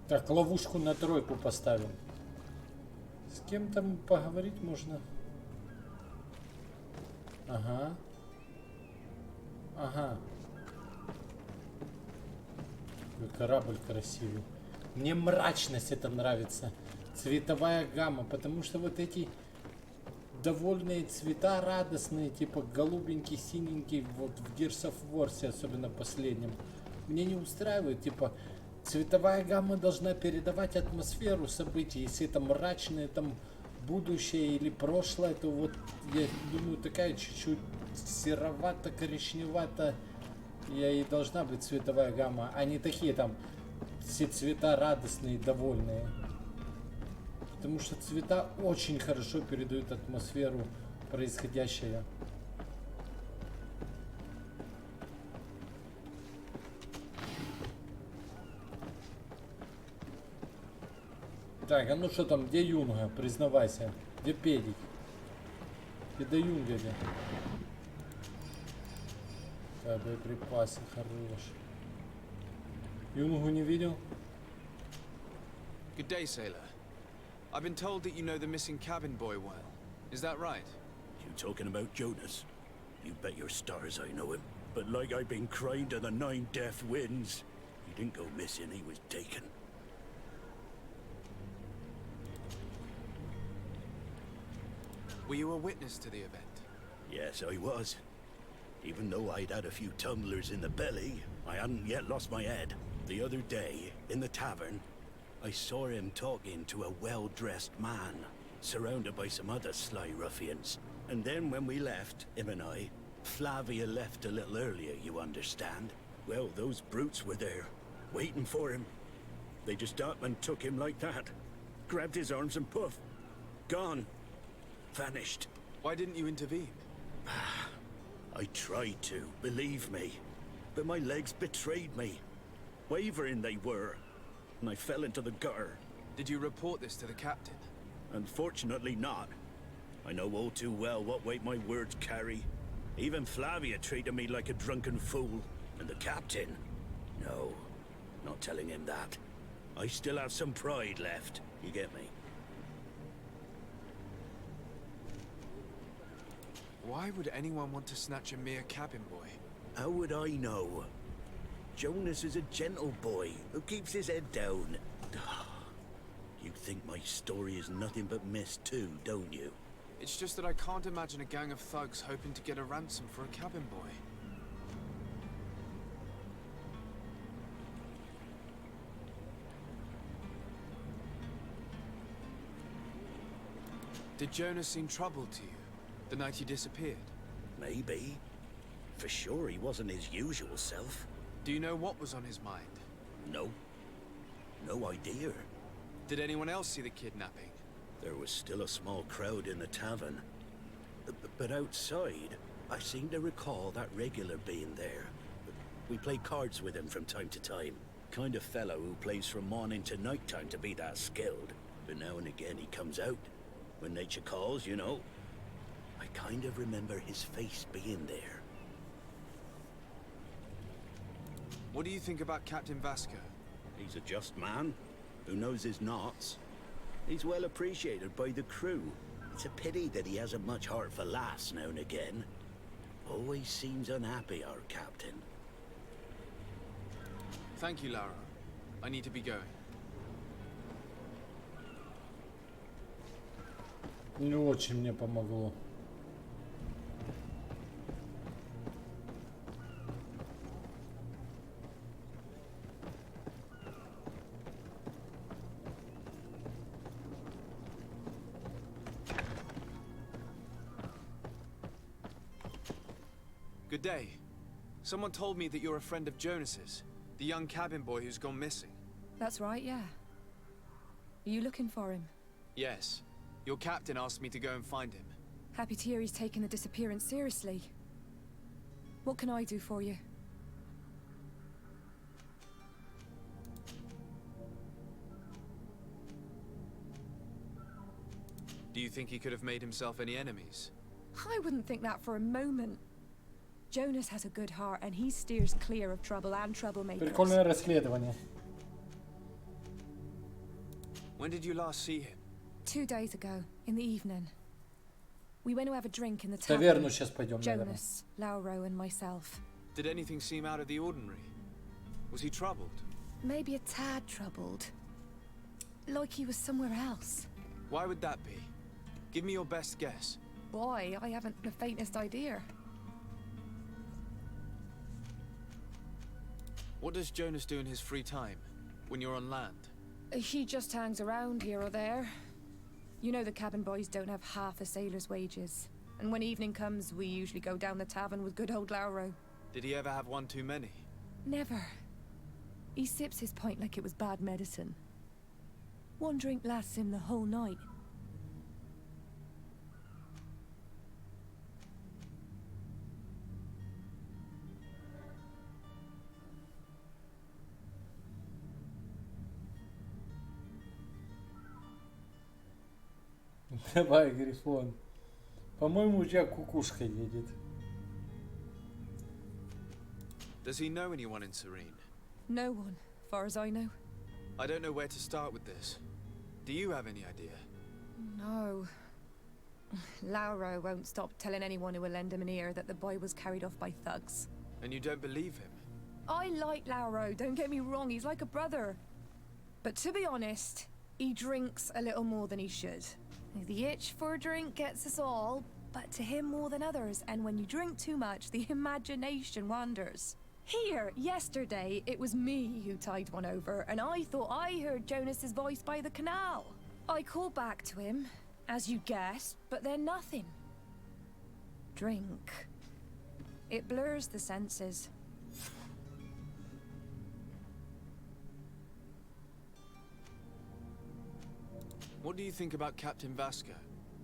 Так, ловушку на тройку поставим. С кем там поговорить можно? Ага. Ага. Какой корабль красивый. Мне мрачность это нравится. Цветовая гамма. Потому что вот эти довольные цвета, радостные, типа голубенький, синенький, вот в Gears of War, особенно последнем, мне не устраивает, типа. Цветовая гамма должна передавать атмосферу событий. Если это мрачное, там будущее или прошлое, то вот я думаю, такая чуть-чуть серовато-коричневато и должна быть цветовая гамма, а не такие там все цвета радостные, довольные. Потому что цвета очень хорошо передают атмосферу происходящего. Так, а ну что там, где Юнга? Признавайся. Где Педик? Где до Юнга где? Так, боеприпасы, хорош. Юнгу не видел? Good day, sailor. I've been told that you know the missing cabin boy well. Is that right? You talking about Jonas? You bet your stars I know him. But like I've been crying to the 9 death winds, he didn't go missing, he was taken. Were you a witness to the event? Yes, I was. Even though I'd had a few tumblers in the belly, I hadn't yet lost my head. The other day, in the tavern, I saw him talking to a well-dressed man, surrounded by some other sly ruffians. And then when we left, him and I, Flavia left a little earlier, you understand? Well, those brutes were there, waiting for him. They just up and took him like that. Grabbed his arms and poof. Gone. Vanished. Why didn't you intervene? I tried to, believe me. But my legs betrayed me. Wavering they were. And I fell into the gutter. Did you report this to the captain? Unfortunately not. I know all too well what weight my words carry. Even Flavia treated me like a drunken fool. And the captain? No, not telling him that. I still have some pride left. You get me? Why would anyone want to snatch a mere cabin boy? How would I know? Jonas is a gentle boy who keeps his head down. You think my story is nothing but mist too, don't you? It's just that I can't imagine a gang of thugs hoping to get a ransom for a cabin boy. Did Jonas seem troubled to you, the night he disappeared? Maybe. For sure he wasn't his usual self. Do you know what was on his mind? No. No idea. Did anyone else see the kidnapping? There was still a small crowd in the tavern. But outside, I seem to recall that regular being there. We play cards with him from time to time. Kind of fellow who plays from morning to night time to be that skilled. But now and again he comes out. When nature calls, you know. I kind of remember his face being there. What do you think about Captain Vasco? He's a just man who knows his knots. He's well appreciated by the crew. It's a pity that he hasn't much heart for laughs now and again. Always seems unhappy, our captain. Thank you, Lara. I need to be going. Не очень мне помогло. Good day. Someone told me that you're a friend of Jonas's, the young cabin boy who's gone missing. That's right, yeah. Are you looking for him? Yes. Your captain asked me to go and find him. Happy to hear he's taken the disappearance seriously. What can I do for you? Do you think he could have made himself any enemies? I wouldn't think that for a moment. Jonas has a good heart and he steers clear of trouble and troublemakers. Прикольное расследование. When did you last see him? 2 days ago, in the evening. We went to have a drink in the В таверну tavern. сейчас пойдем, наверное. Jonas, Lauro and myself. Did anything seem out of the ordinary? Was he troubled? Maybe a tad troubled. Like he was somewhere else. Why would that be? Give me your best guess. Boy, I haven't the faintest idea. What does Jonas do in his free time, when you're on land? He just hangs around here or there. You know the cabin boys don't have half a sailor's wages. And when evening comes, we usually go down the tavern with good old Lauro. Did he ever have one too many? Never. He sips his pint like it was bad medicine. One drink lasts him the whole night. Давай, Грифон. По-моему, у тебя кукушка едет. Does he know anyone in Serene? No one, far as I know. I don't know where to start with this. Do you have any idea? No. Lauro won't stop telling anyone who will lend him an ear that the boy was carried off by thugs. And you don't believe him? I like Lauro, don't get me wrong, he's like a brother. But to be honest, he drinks a little more than he should. The itch for a drink gets us all, but to him more than others, and when you drink too much, the imagination wanders. Here, yesterday, it was me who tied one over, and I thought I heard Jonas's voice by the canal. I called back to him, as you guessed, but then nothing. Drink. It blurs the senses. What do you think about Captain Vasco?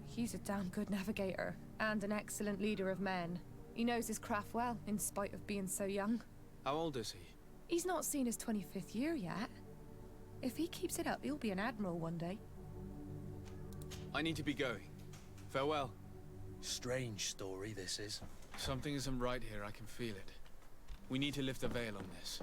He's a damn good navigator, and an excellent leader of men. He knows his craft well, in spite of being so young. How old is he? He's not seen his 25th year yet. If he keeps it up, he'll be an admiral one day. I need to be going. Farewell. Strange story, this is. Something isn't right here, I can feel it. We need to lift the veil on this.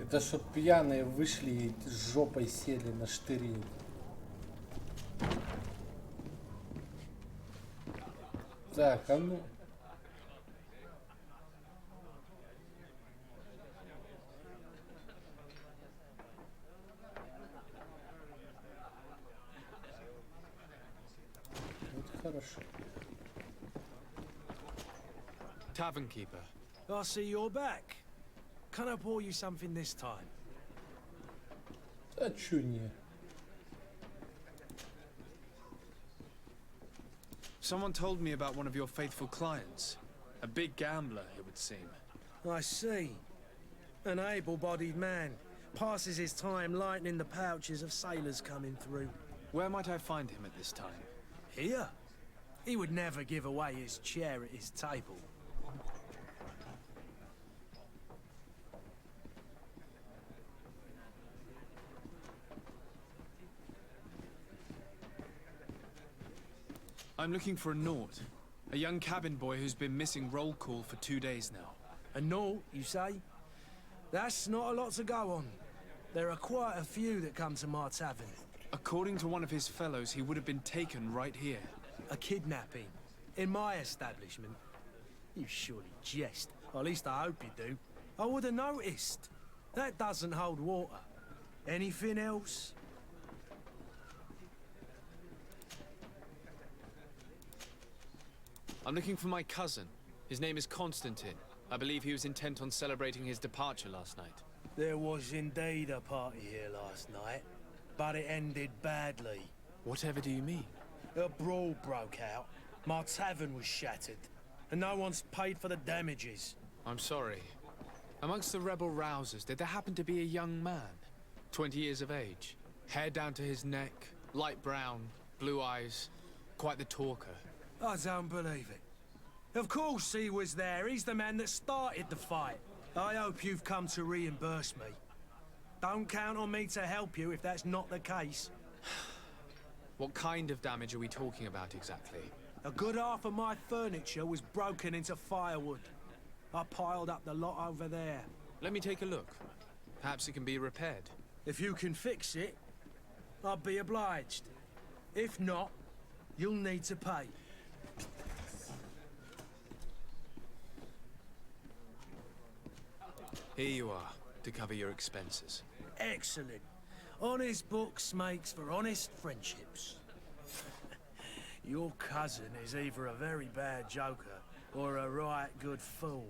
Это чтоб пьяные вышли и с жопой сели на штыри. Так, а ну. Вот хорошо. Tavern keeper. I see you're back. Can I pour you something this time? А чё не? Someone told me about one of your faithful clients. A big gambler, it would seem. I see. An able-bodied man. Passes his time lightening the pouches of sailors coming through. Where might I find him at this time? Here? He would never give away his chair at his table. I'm looking for a Naut. A young cabin boy who's been missing roll call for 2 days now. A Naut, you say? That's not a lot to go on. There are quite a few that come to my tavern. According to one of his fellows, he would have been taken right here. A kidnapping? In my establishment? You surely jest. Or at least I hope you do. I would have noticed. That doesn't hold water. Anything else? I'm looking for my cousin. His name is Constantine. I believe he was intent on celebrating his departure last night. There was indeed a party here last night, but it ended badly. Whatever do you mean? A brawl broke out. My tavern was shattered, and no one's paid for the damages. I'm sorry. Amongst the rebel rousers, did there happen to be a young man? 20 years of age. Hair down to his neck, light brown, blue eyes. Quite the talker. I don't believe it. Of course he was there. He's the man that started the fight. I hope you've come to reimburse me. Don't count on me to help you if that's not the case. What kind of damage are we talking about exactly? A good half of my furniture was broken into firewood. I piled up the lot over there. Let me take a look. Perhaps it can be repaired. If you can fix it, I'll be obliged. If not, you'll need to pay. Here you are, to cover your expenses. Excellent. Honest books makes for honest friendships. Your cousin is either a very bad joker or a right good fool.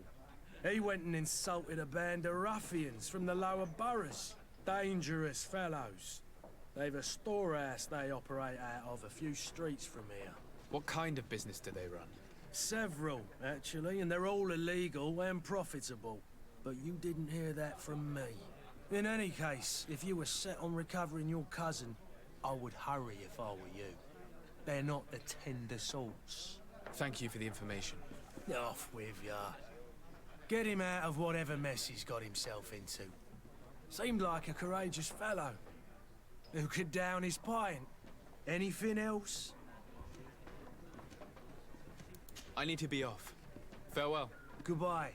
He went and insulted a band of ruffians from the lower boroughs. Dangerous fellows. They've a storehouse they operate out of a few streets from here. What kind of business do they run? Several, actually, and they're all illegal and profitable. But you didn't hear that from me. In any case, if you were set on recovering your cousin, I would hurry if I were you. They're not the tender sorts. Thank you for the information. Off with ya. Get him out of whatever mess he's got himself into. Seemed like a courageous fellow. Who could down his pint. Anything else? I need to be off. Farewell. Goodbye.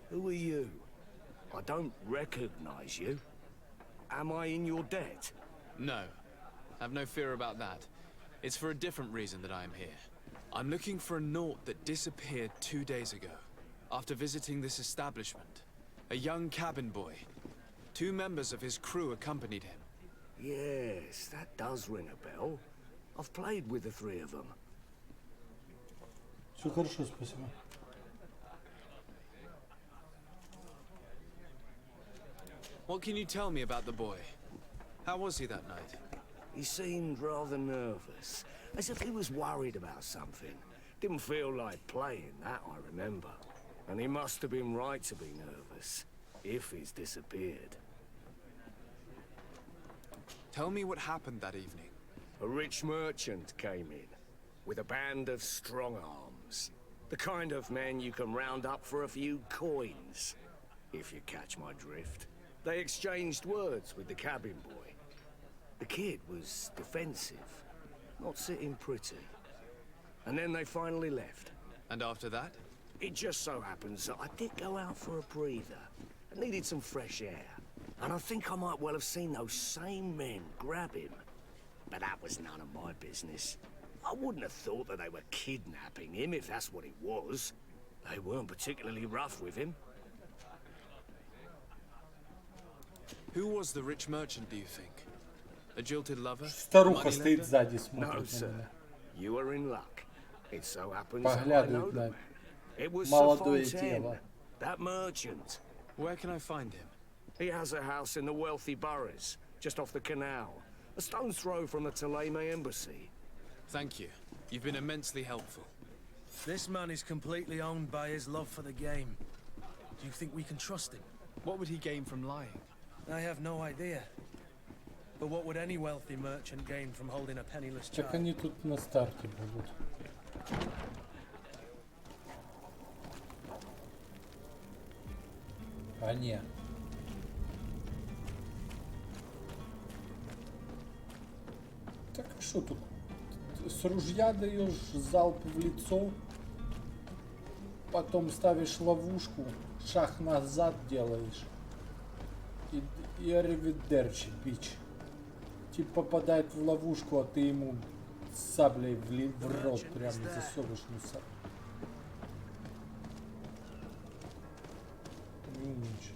Who are you? I don't recognize you. Am I in your debt? No. Have no fear about that. It's for a different reason that I am here. I'm looking for a Naut that disappeared 2 days ago, after visiting this establishment. A young cabin boy. 2 members of his crew accompanied him. Yes, that does ring a bell. I've played with the 3 of them. Все хорошо, спасибо. What can you tell me about the boy? How was he that night? He seemed rather nervous, as if he was worried about something. Didn't feel like playing, that I remember. And he must have been right to be nervous, if he's disappeared. Tell me what happened that evening. A rich merchant came in, with a band of strong arms. The kind of men you can round up for a few coins, if you catch my drift. They exchanged words with the cabin boy. The kid was defensive, not sitting pretty. And then they finally left. And after that? It just so happens that I did go out for a breather. I needed some fresh air. And I think I might well have seen those same men grab him. But that was none of my business. I wouldn't have thought that they were kidnapping him, if that's what it was. They weren't particularly rough with him. Who was the rich merchant, do you think? A jilted lover? Старуха стоит сзади, No, смотрит на sir. меня. You are in luck. It so happens that I know Поглядывает the на man. It was молодое Fontaine, тело. that merchant. Where can I find him? He has a house in the wealthy boroughs, just off the canal. A stone's throw from the Thélème embassy. Thank you. You've been immensely helpful. This man is completely owned by his love for the game. Do you think we can trust him? What would he gain from lying? I have no idea. But what would any wealthy merchant gain from holding a penniless child? Так они тут на старте будут. А не. Так а что тут? С ружья даешь залп в лицо, потом ставишь ловушку, шаг назад делаешь и аривидерчи, бич. Тип попадает в ловушку, а ты ему саблей в рот прям засовываешь на саблю. Умничай.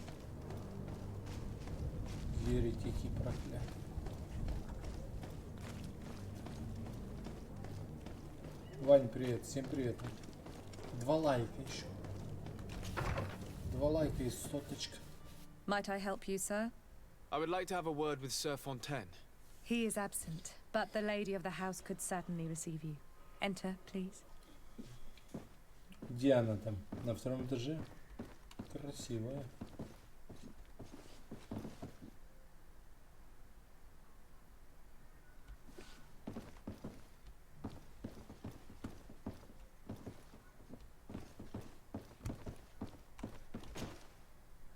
Еретики проклятые. Вань, привет, всем привет. 2 лайка еще. 2 лайка и 100. Might I help you, sir? I would like to have a word with Sir Fontaine. He is absent, but the lady of the house could certainly receive you. Enter, please. Где она там? На 2-м этаже? Красивая.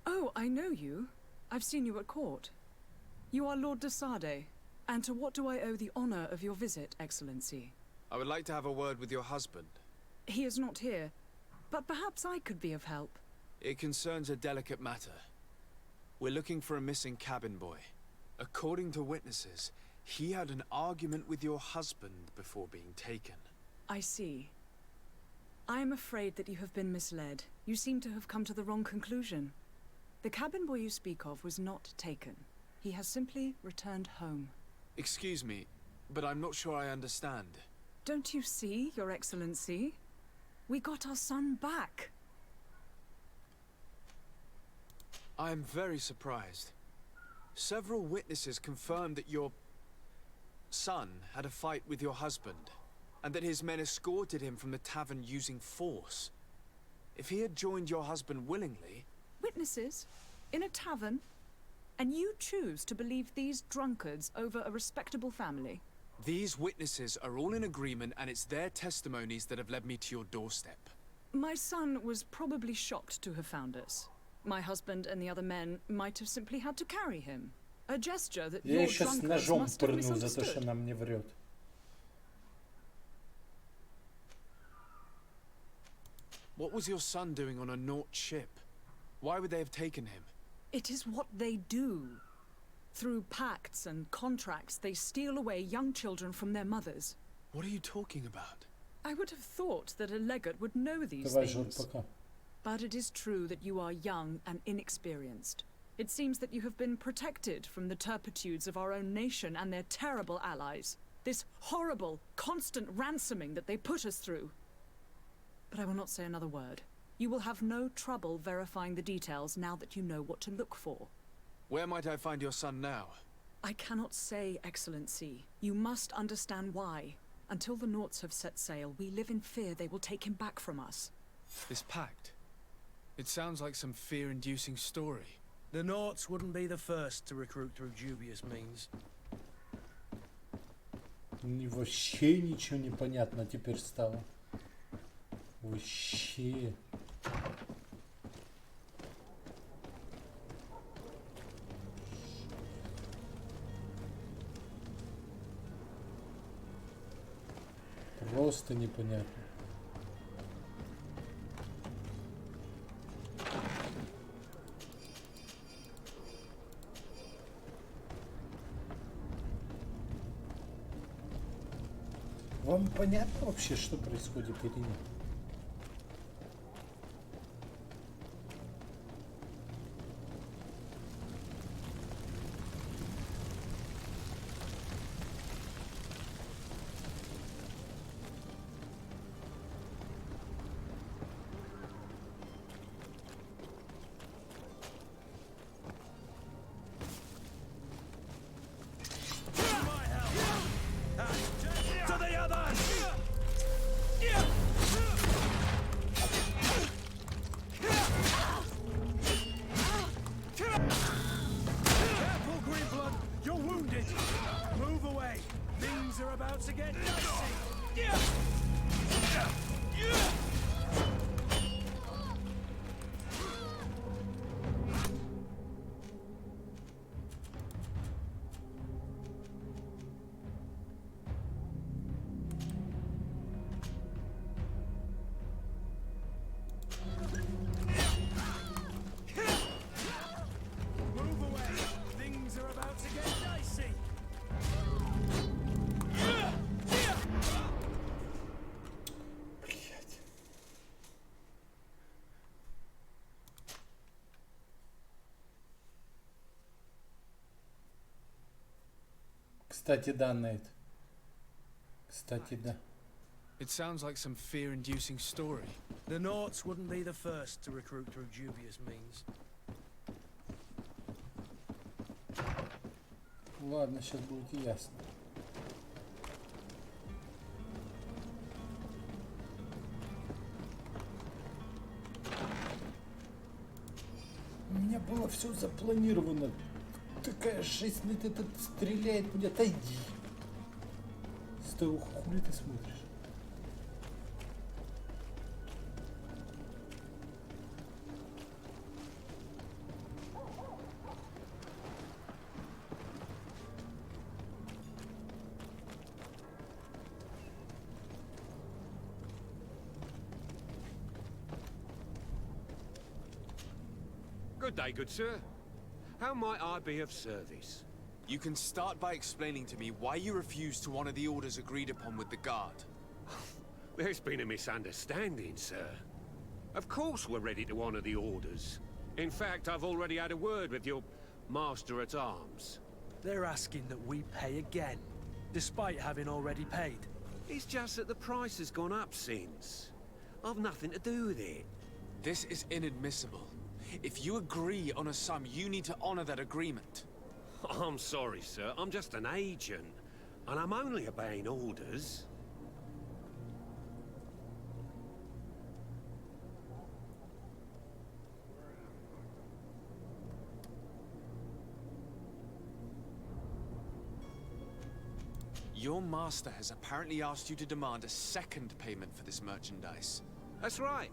Oh, I know you. I've seen you at court. You are Lord de Sade. And to what do I owe the honor of your visit, Excellency? I would like to have a word with your husband. He is not here, but perhaps I could be of help. It concerns a delicate matter. We're looking for a missing cabin boy. According to witnesses, he had an argument with your husband before being taken. I see. I am afraid that you have been misled. You seem to have come to the wrong conclusion. The cabin boy you speak of was not taken. He has simply returned home. Excuse me, but I'm not sure I understand. Don't you see, Your Excellency? We got our son back. I am very surprised. Several witnesses confirmed that your son had a fight with your husband, and that his men escorted him from the tavern using force. If he had joined your husband willingly... Witnesses? In a tavern? And you choose to believe these drunkards over a respectable family? These witnesses are all in agreement, and it's their testimonies that have led me to your doorstep. My son was probably shocked to have found us. My husband and the other men might have simply had to carry him. A gesture that Я your ее сейчас drunkards ножом must have пырну за то, что misunderstood. она мне врет. What was your son doing on a Naut ship? Why would they have taken him? It is what they do. Through pacts and contracts, they steal away young children from their mothers. What are you talking about? I would have thought that a legate would know these Давай, Жор, things. пока. But it is true that you are young and inexperienced. It seems that you have been protected from the turpitudes of our own nation and their terrible allies. This horrible, constant ransoming that they put us through. But I will not say another word. You will have no trouble verifying the details now that you know what to look for. Where might I find your son now? I cannot say, Excellency. You must understand why. Until the Nauts have set sail, we live in fear they will take him back from us. This pact. It sounds like some fear-inducing story. The Nauts wouldn't be the first to recruit through dubious means. Вообще ничего не понятно теперь стало. Вообще. Просто непонятно. Вам понятно вообще, что происходит или нет? Кстати, да, Нейт. Кстати, да. It sounds like some fear-inducing story. The Nauts wouldn't be the first to recruit through dubious means. Ладно, сейчас будет ясно. У меня было все запланировано. Такая жесть, на этот стреляет, блядь, отойди. Стой, хули ты смотришь? Good day, good sir. How might I be of service? You can start by explaining to me why you refused to honor the orders agreed upon with the guard. There's been a misunderstanding, sir. Of course we're ready to honor the orders. In fact, I've already had a word with your master-at-arms. They're asking that we pay again, despite having already paid. It's just that the price has gone up since. I've nothing to do with it. This is inadmissible. If you agree on a sum, you need to honor that agreement. I'm sorry, sir. I'm just an agent. And I'm only obeying orders. Your master has apparently asked you to demand a second payment for this merchandise. That's right.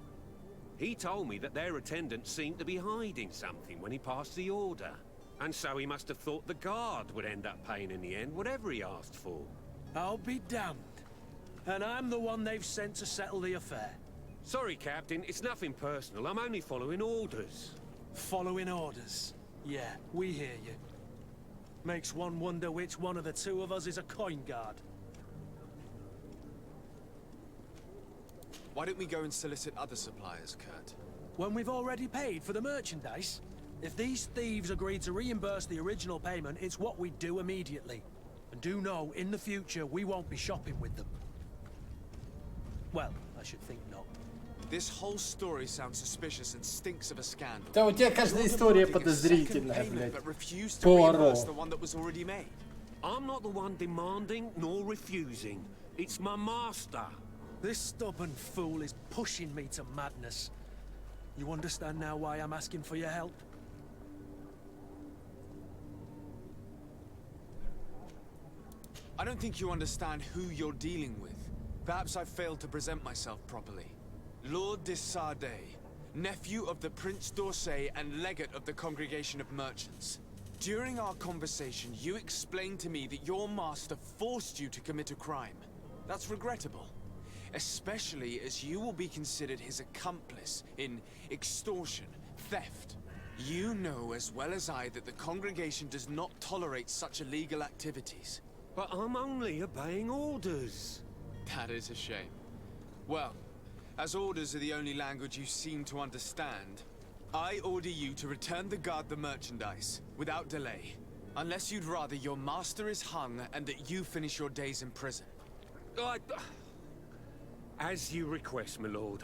He told me that their attendant seemed to be hiding something when he passed the order. And so he must have thought the guard would end up paying in the end, whatever he asked for. I'll be damned. And I'm the one they've sent to settle the affair. Sorry, Captain, it's nothing personal. I'm only following orders. Following orders? Yeah, we hear you. Makes one wonder which one of the two of us is a coin guard. Why don't we go and solicit other suppliers, Kurt? When we've already paid for the merchandise? If these thieves agree to reimburse the original payment, it's what we do immediately. And do know, in the future, we won't be shopping with them. Well, I should think not. This whole story sounds suspicious and stinks of a scandal. Да у тебя каждая история подозрительная, блядь. Пуаро. I'm not the one demanding nor refusing. It's my master. This stubborn fool is pushing me to madness. You understand now why I'm asking for your help? I don't think you understand who you're dealing with. Perhaps I failed to present myself properly. Lord de Sardet, nephew of the Prince d'Orsay and legate of the Congregation of Merchants. During our conversation, you explained to me that your master forced you to commit a crime. That's regrettable, especially as you will be considered his accomplice in extortion, theft. You know as well as I that the Congregation does not tolerate such illegal activities. But I'm only obeying orders. That is a shame. Well, as orders are the only language you seem to understand, I order you to return the guard the merchandise, without delay. Unless you'd rather your master is hung and that you finish your days in prison. As you request, my lord.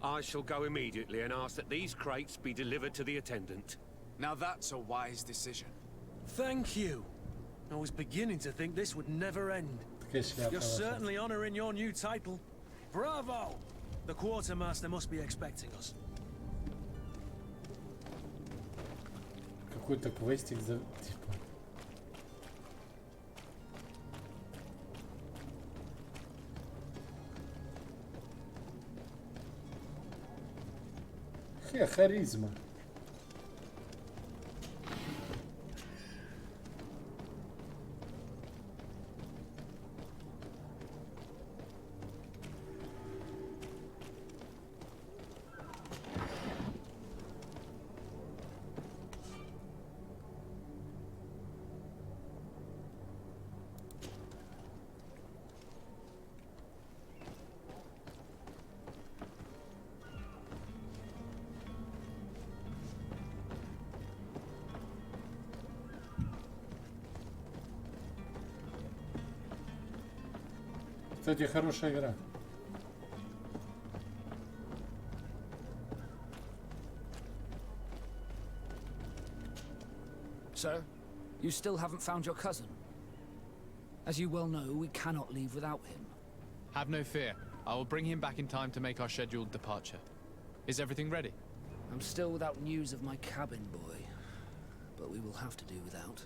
I shall go immediately and ask that these crates be delivered to the attendant. Now that's a wise decision. Thank you. I was beginning to think this would never end. You're certainly honoring your new title. Bravo! The quartermaster must be expecting us. Какой-то квестик за... Харизма. Кстати, хорошая игра. Sir, you still haven't found your cousin. As you well know, we cannot leave without him. Have no fear. I will bring him back in time to make our scheduled departure. Is everything ready? I'm still without news of my cabin boy, but we will have to do without.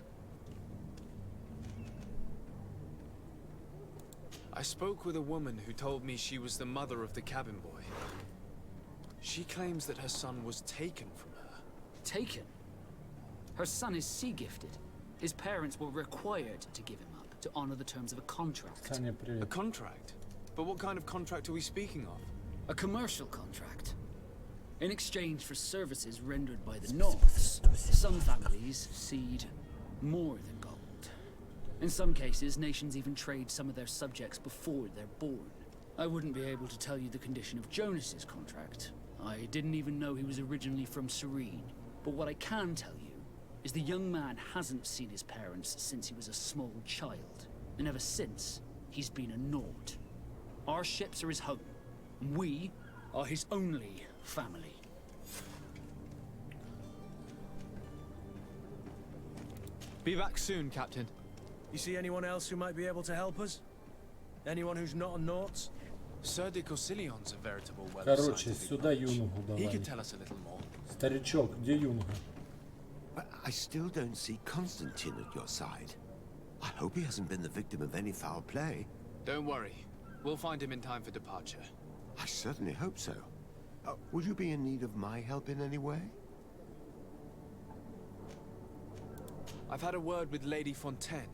I spoke with a woman who told me she was the mother of the cabin boy. She claims that her son was taken from her. Taken? Her son is sea-gifted. His parents were required to give him up to honor the terms of a contract. A contract? But what kind of contract are we speaking of? A commercial contract. In exchange for services rendered by the Norths, some families cede more than gold. In some cases, nations even trade some of their subjects before they're born. I wouldn't be able to tell you the condition of Jonas's contract. I didn't even know he was originally from Serene. But what I can tell you is the young man hasn't seen his parents since he was a small child. And ever since, he's been a Nord. Our ships are his home. And we are his only family. Be back soon, Captain. You see anyone else who might be able to help us? Anyone who's not a Nort? Sir de Cossillion's a veritable Короче, сюда Юнгу давай. He could tell us a little more. Старичок, где Юнга? But I still don't see Constantine at your side. I hope he hasn't been the victim of any foul play. Don't worry. We'll find him in time for departure. I certainly hope so. Would you be in need of my help in any way? I've had a word with Lady Fontaine.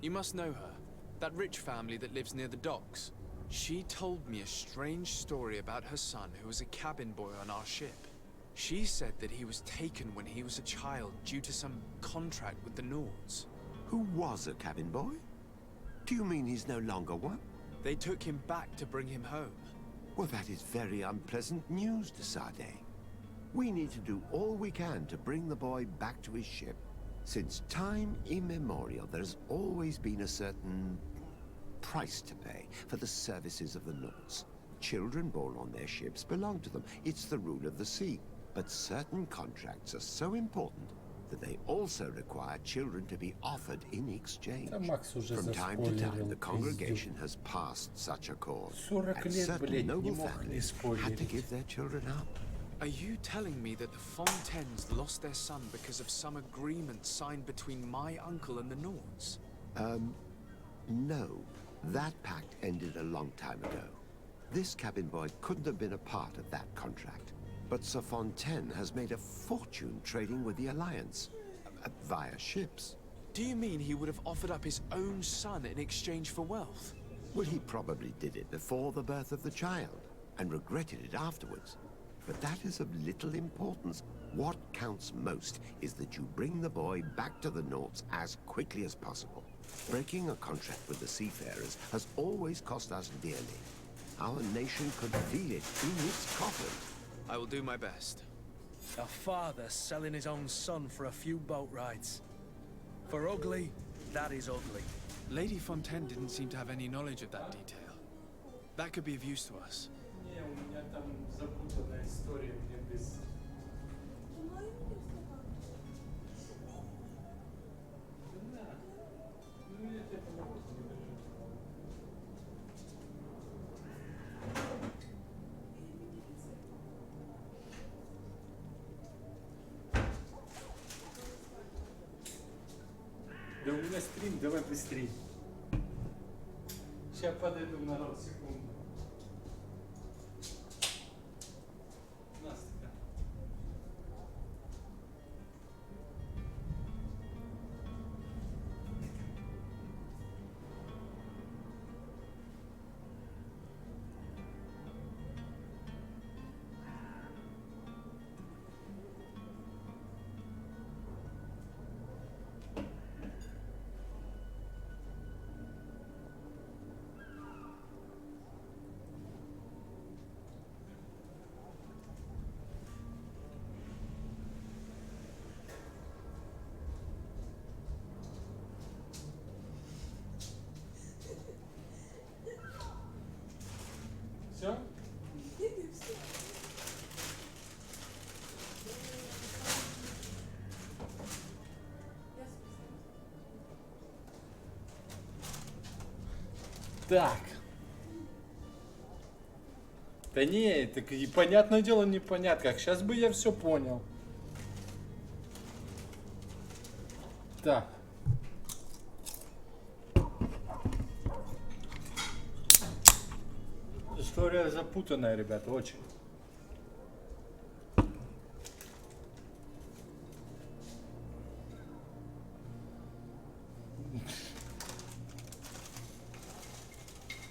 You must know her. That rich family that lives near the docks. She told me a strange story about her son who was a cabin boy on our ship. She said that he was taken when he was a child due to some contract with the Nords. Who was a cabin boy? Do you mean he's no longer one? They took him back to bring him home. Well, that is very unpleasant news, de Sardet. We need to do all we can to bring the boy back to his ship. Since time immemorial, there's always been a certain price to pay for the services of the Nords. Children born on their ships belong to them. It's the rule of the sea. But certain contracts are so important that they also require children to be offered in exchange. From time to time, the congregation has passed such a cause, and certain noble families had to give their children up. Are you telling me that the Fontaines lost their son because of some agreement signed between my uncle and the Nords? No. That pact ended a long time ago. This cabin boy couldn't have been a part of that contract. But Sir Fontaine has made a fortune trading with the Alliance, via ships. Do you mean he would have offered up his own son in exchange for wealth? Well, he probably did it before the birth of the child, and regretted it afterwards. But that is of little importance. What counts most is that you bring the boy back to the Nords as quickly as possible. Breaking a contract with the seafarers has always cost us dearly. Our nation could feel it in its coffers. I will do my best. A father selling his own son for a few boat rides. For ugly, that is ugly. Lady Fontaine didn't seem to have any knowledge of that detail. That could be of use to us. Да у меня стрим, давай быстрее. Сейчас подойду народ, секунду. Настя. Все? Так. Да не, так и понятное дело непонятно как. Сейчас бы я все понял. Так. История запутанная, ребята, очень.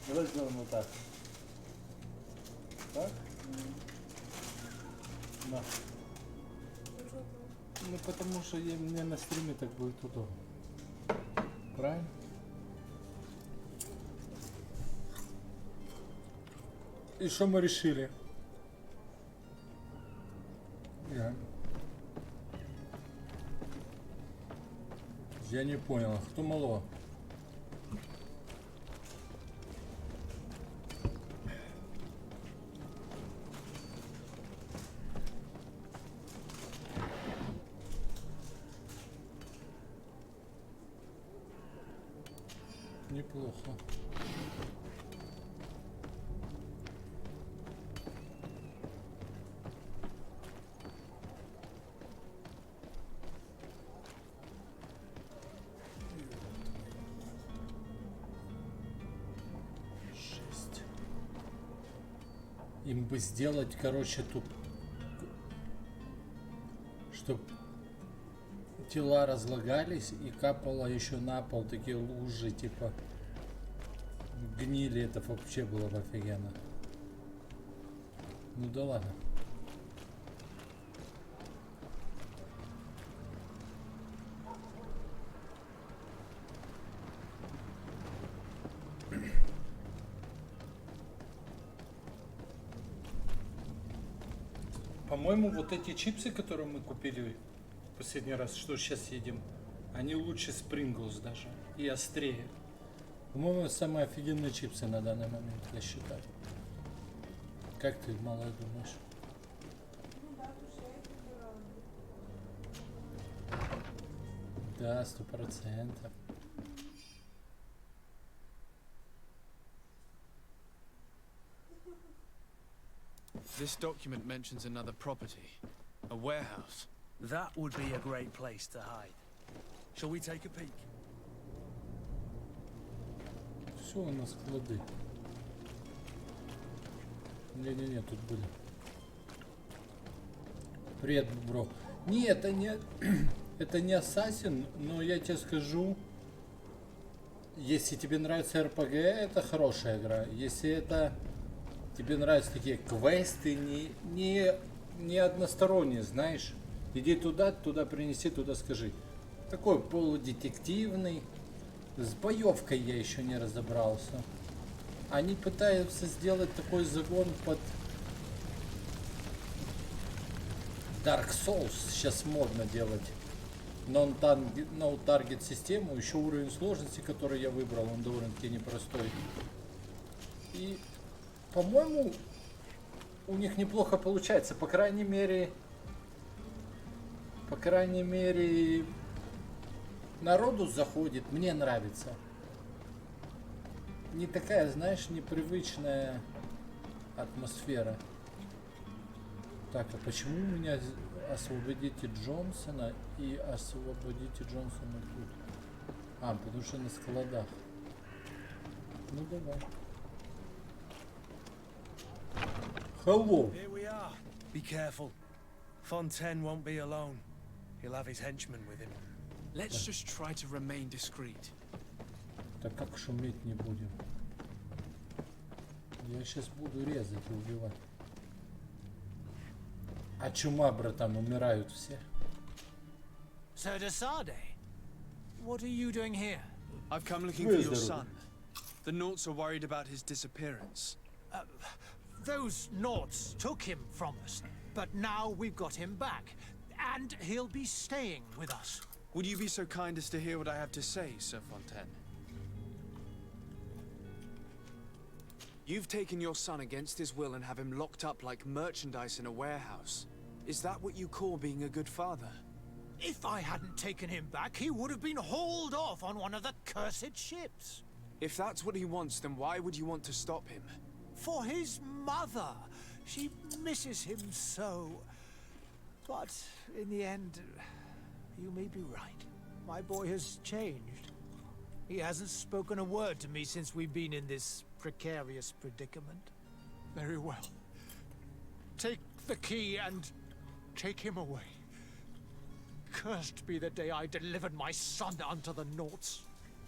Давай сделаем вот так. Так? Да. Ну потому что мне на стриме так будет удобно. Правильно? И что мы решили? Я не понял, кто мало? Неплохо. Им бы сделать, короче, тут, чтоб тела разлагались и капало еще на пол такие лужи, типа гнили. Это вообще было бы офигенно. Ну да ладно. По-моему, вот эти чипсы, которые мы купили в последний раз, что сейчас едим, они лучше Спринглс даже и острее. По-моему, самые офигенные чипсы на данный момент, я считаю. Как ты, малая, думаешь? Да, 100%. This document mentions another property. A warehouse. That would be a great place to hide. Shall we take a peek? Все у нас склады. Не-не-не, тут были. Привет, бро. Не, это не... это не Ассасин, но я тебе скажу... Если тебе нравится РПГ, это хорошая игра. Если это... Тебе нравятся такие квесты, не односторонние, знаешь. Иди туда, туда принеси, туда скажи. Такой полудетективный. С боевкой я еще не разобрался. Они пытаются сделать такой загон под Dark Souls. Сейчас модно делать no-target систему. Еще уровень сложности, который я выбрал, он довольно-таки непростой. И, по-моему, у них неплохо получается. По крайней мере, народу заходит. Мне нравится. Не такая, знаешь, непривычная атмосфера. Так, а почему у меня освободите Джонсона и освободите Джонсона тут? А, потому что на складах. Ну давай. Hello. Here we are. Be careful. Fontaine won't be alone. He'll have his henchmen with him. Let's just try to remain discreet. Так как шуметь не будем? Я сейчас буду резать и убивать. А чума, братан, умирают все. Sir Desade, what are you doing here? I've come looking for your son. The Naughts are worried about his disappearance. Those Naughts took him from us, but now we've got him back, and he'll be staying with us. Would you be so kind as to hear what I have to say, Sir Fontaine? You've taken your son against his will and have him locked up like merchandise in a warehouse. Is that what you call being a good father? If I hadn't taken him back, he would have been hauled off on one of the cursed ships. If that's what he wants, then why would you want to stop him? For his mother. She misses him so. But in the end, you may be right. My boy has changed. He hasn't spoken a word to me since we've been in this precarious predicament. Very well. Take the key and take him away. Cursed be the day I delivered my son unto the Naughts.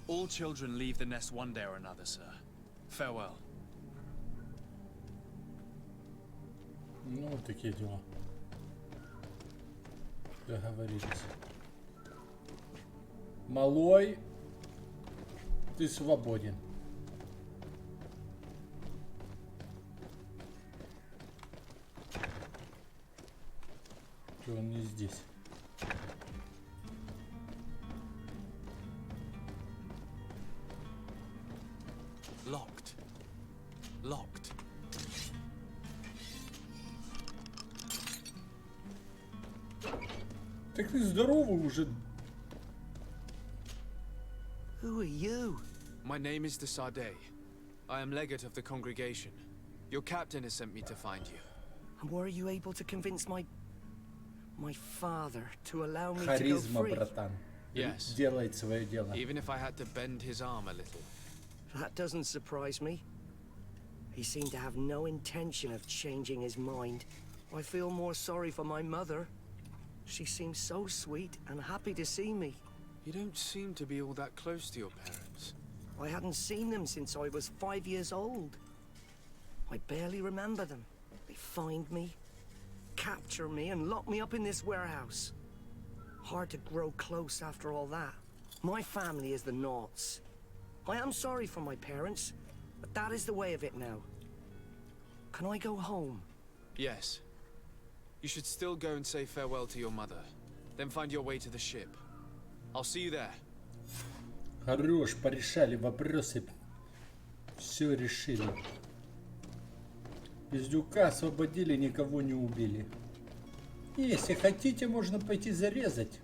All children leave the nest one day or another, sir. Farewell. Ну, такие дела. Договорились. Малой, ты свободен. Что он не здесь? Locked. Locked. Так ты здоровый уже. Who are you? My name is Desade. I am legate of the congregation. Your captain has sent me to find you. And were you able to convince my father to allow me Харизма, to go free? братан. Yes. Делает свое дело. Even if I had to bend his arm a little. That doesn't surprise me. He seemed to have no intention of changing his mind. I feel more sorry for my mother. She seemed so sweet and happy to see me. You don't seem to be all that close to your parents. I hadn't seen them since I was 5 years old. I barely remember them. They find me, capture me, and lock me up in this warehouse. Hard to grow close after all that. My family is the Naughts. I am sorry for my parents, but that is the way of it now. Can I go home? Yes. You should still go and say farewell to your mother. Then find your way to the ship. I'll see you there. Хорош, порешали вопросы. Все решили. Пиздюка освободили, никого не убили. Если хотите, можно пойти зарезать.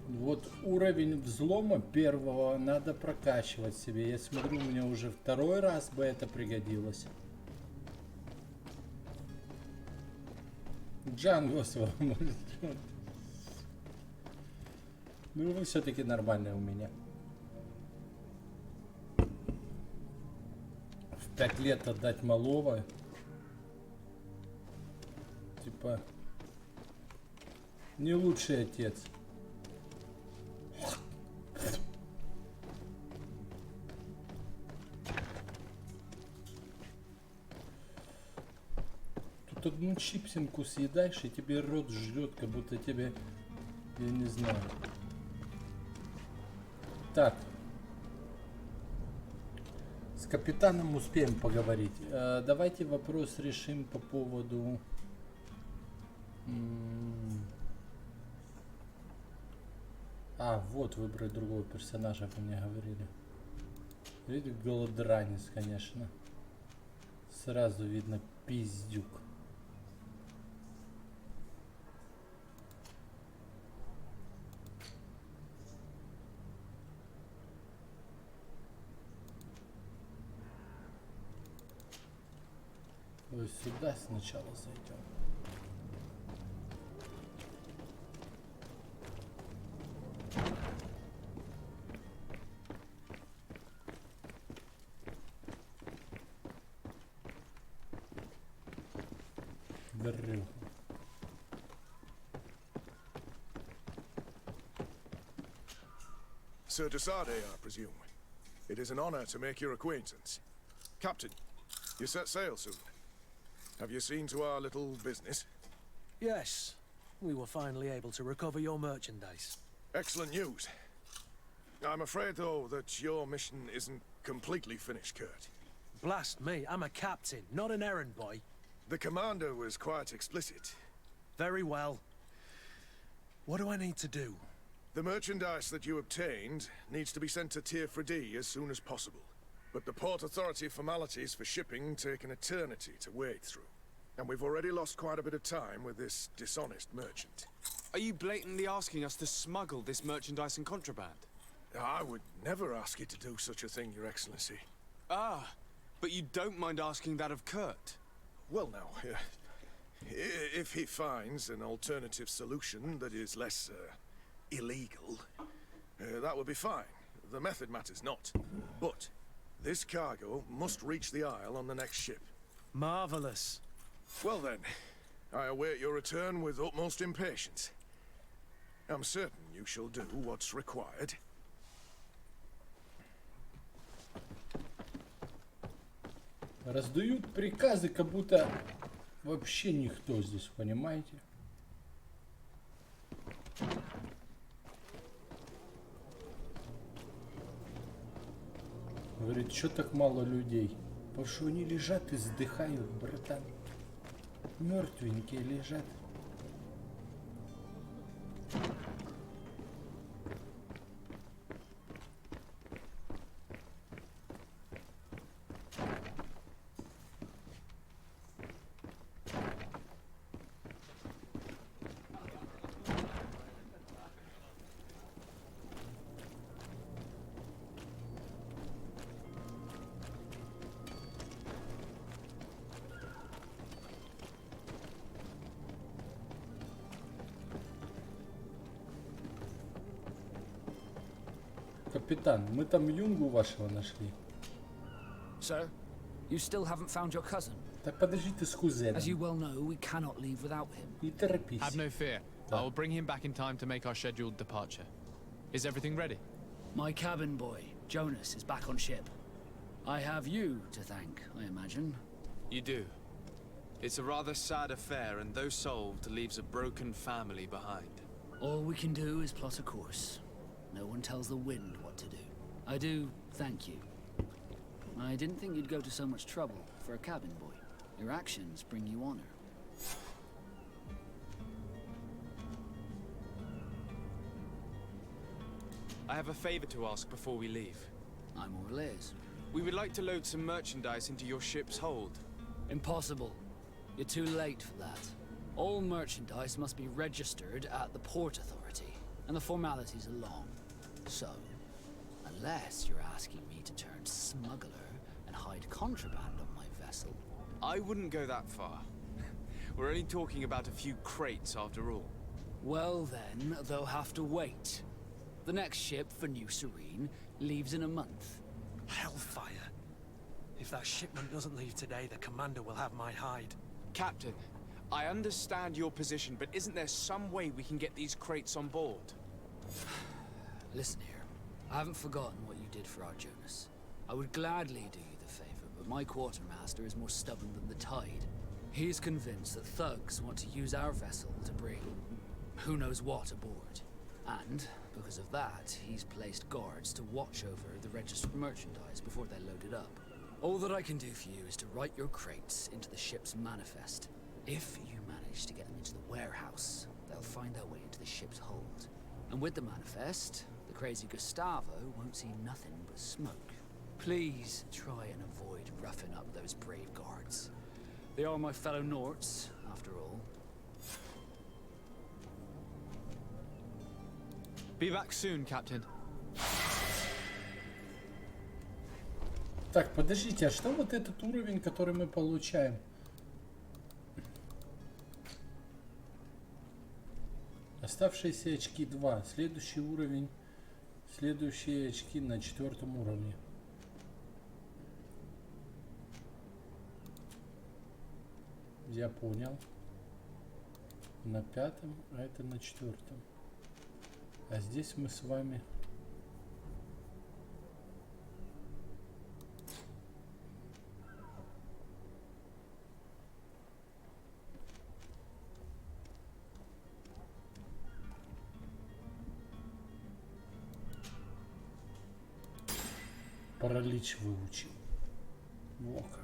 Вот уровень взлома первого надо прокачивать себе. Я смотрю, у меня уже второй раз бы это пригодилось. Джанго свободен. Ну вы все-таки нормальные у меня. В 5 лет отдать малого. Типа не лучший отец. Тут одну чипсинку съедаешь, и тебе рот жрет, как будто тебе, я не знаю. Так. С капитаном успеем поговорить. Давайте вопрос решим по поводу... вот выбрать другого персонажа, вы мне говорили. Видите, голодранец, конечно. Сразу видно пиздюк. Вот сюда сначала зайдем. Вру. Sir Desade, I presume. It is an honor to make your acquaintance. Captain, you set sail soon. Have you seen to our little business? Yes. We were finally able to recover your merchandise. Excellent news. I'm afraid, though, that your mission isn't completely finished, Kurt. Blast me, I'm a captain, not an errand boy. The commander was quite explicit. Very well. What do I need to do? The merchandise that you obtained needs to be sent to Tier 4D as soon as possible. But the Port Authority formalities for shipping take an eternity to wade through. And we've already lost quite a bit of time with this dishonest merchant. Are you blatantly asking us to smuggle this merchandise and contraband? I would never ask you to do such a thing, Your Excellency. Ah, but you don't mind asking that of Kurt? Well, now, if he finds an alternative solution that is less illegal, that would be fine. The method matters not. But this cargo must reach the Isle on the next ship. Marvelous. Well then, I await your return with utmost impatience. I'm certain you shall do what's required. Раздают приказы, как будто вообще никто здесь, понимаете? Говорит, что так мало людей? Потому что они лежат и вздыхают, братан. Мертвенькие лежат. Капитан, мы там юнгу вашего нашли. So, you still haven't found your cousin? Так подожди ты с кузеном. As you well know, we cannot leave without him. Не торопись. Have no fear. I will bring him back in time to make our scheduled departure. Is everything ready? My cabin boy, Jonas, is back on ship. I have you to thank, I imagine. You do. It's a rather sad affair, and though solved, leaves a broken family behind. All we can do is plot a course. No one tells the wind what to do. I do thank you. I didn't think you'd go to so much trouble for a cabin boy. Your actions bring you honor. I have a favor to ask before we leave. I'm all ears. We would like to load some merchandise into your ship's hold. Impossible. You're too late for that. All merchandise must be registered at the Port Authority, and the formalities are long. So, unless you're asking me to turn smuggler and hide contraband on my vessel... I wouldn't go that far. We're only talking about a few crates after all. Well then, they'll have to wait. The next ship for New Serene leaves in a month. Hellfire. If that shipment doesn't leave today, the commander will have my hide. Captain, I understand your position, but isn't there some way we can get these crates on board? Listen here, I haven't forgotten what you did for our Jonas. I would gladly do you the favor, but my quartermaster is more stubborn than the tide. He is convinced that thugs want to use our vessel to bring who knows what aboard. And, because of that, he's placed guards to watch over the registered merchandise before they load it up. All that I can do for you is to write your crates into the ship's manifest. If you manage to get them into the warehouse, they'll find their way into the ship's hold. And with the manifest, the crazy Gustavo won't see nothing but smoke. Please try and avoid roughing up those brave guards. They are my fellow Norts, after all. Be back soon, Captain. Так, подождите, а что вот этот уровень, который мы получаем? Оставшиеся очки 2. Следующий уровень. Следующие очки на 4-м уровне. Я понял. На 5-м, а это на 4-м. А здесь мы с вами... Паралич выучил. Во как.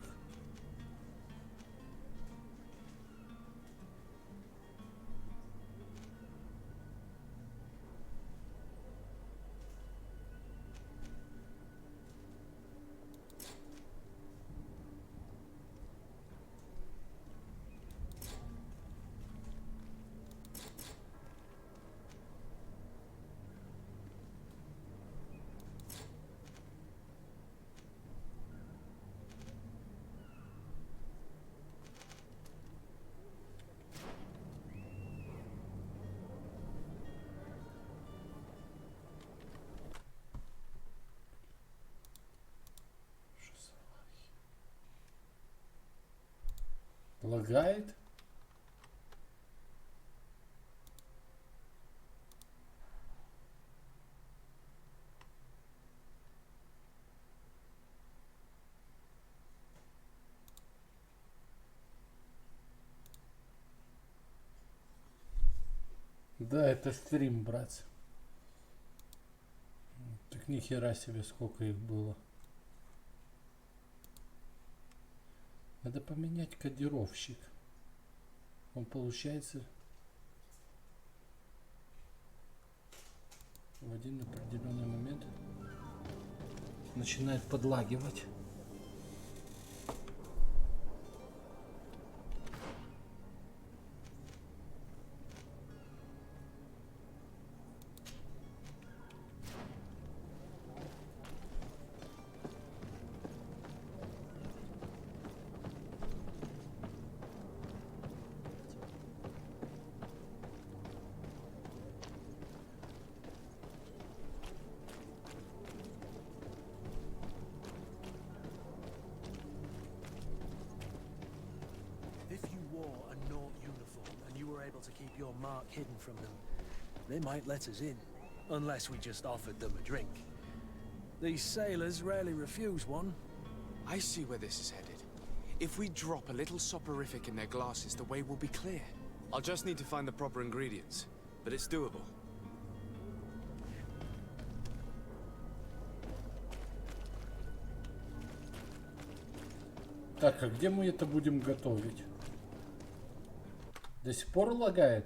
Лагает. Да, это стрим, братцы. Так ни хера себе, сколько их было. Надо поменять кодировщик. Он получается в один определенный момент начинает подлагивать. able to keep your mark hidden from them, they might let us in, unless we just offered them a drink. These sailors rarely refuse one. I see where this is headed. If we drop a little soporific in their glasses, the way will be clear. I'll just need to find the proper ingredients, but it's doable. Так, а где мы это будем готовить? До сих пор лагает?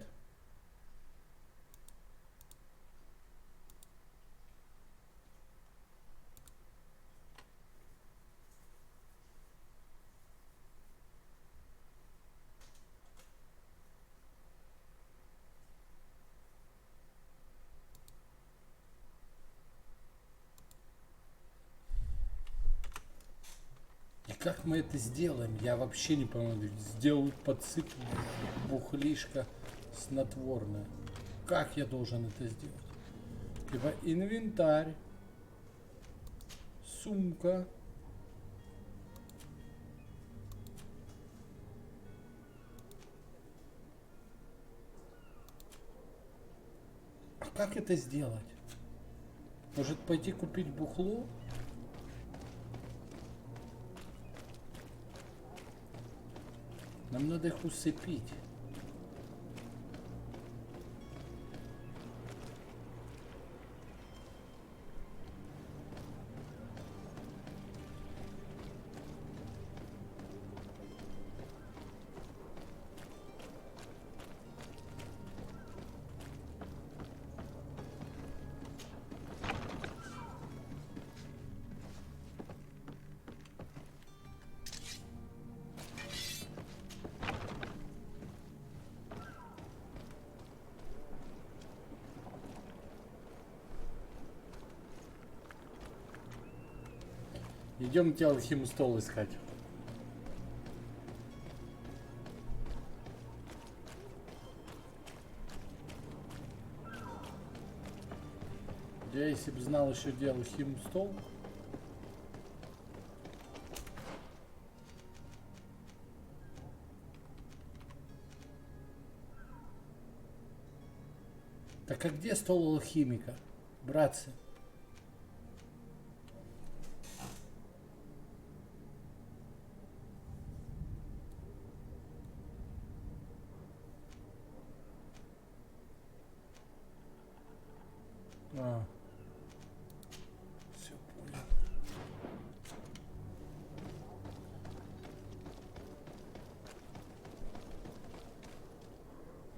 Как мы это сделаем? Я вообще не понимаю. Сделают подсыпку бухлишко снотворное. Как я должен это сделать? Типа инвентарь. Сумка. А как это сделать? Может пойти купить бухло? Нам надо их усыпить. Идемте алхимстол искать. Я если бы знал еще где алхимстол. Так а где стол алхимика, братцы? Все понял.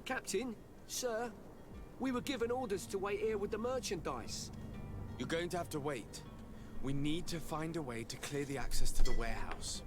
Captain, sir, we were given orders to wait here with the merchandise. You're going to have to wait. We need to find a way to clear the access to the warehouse.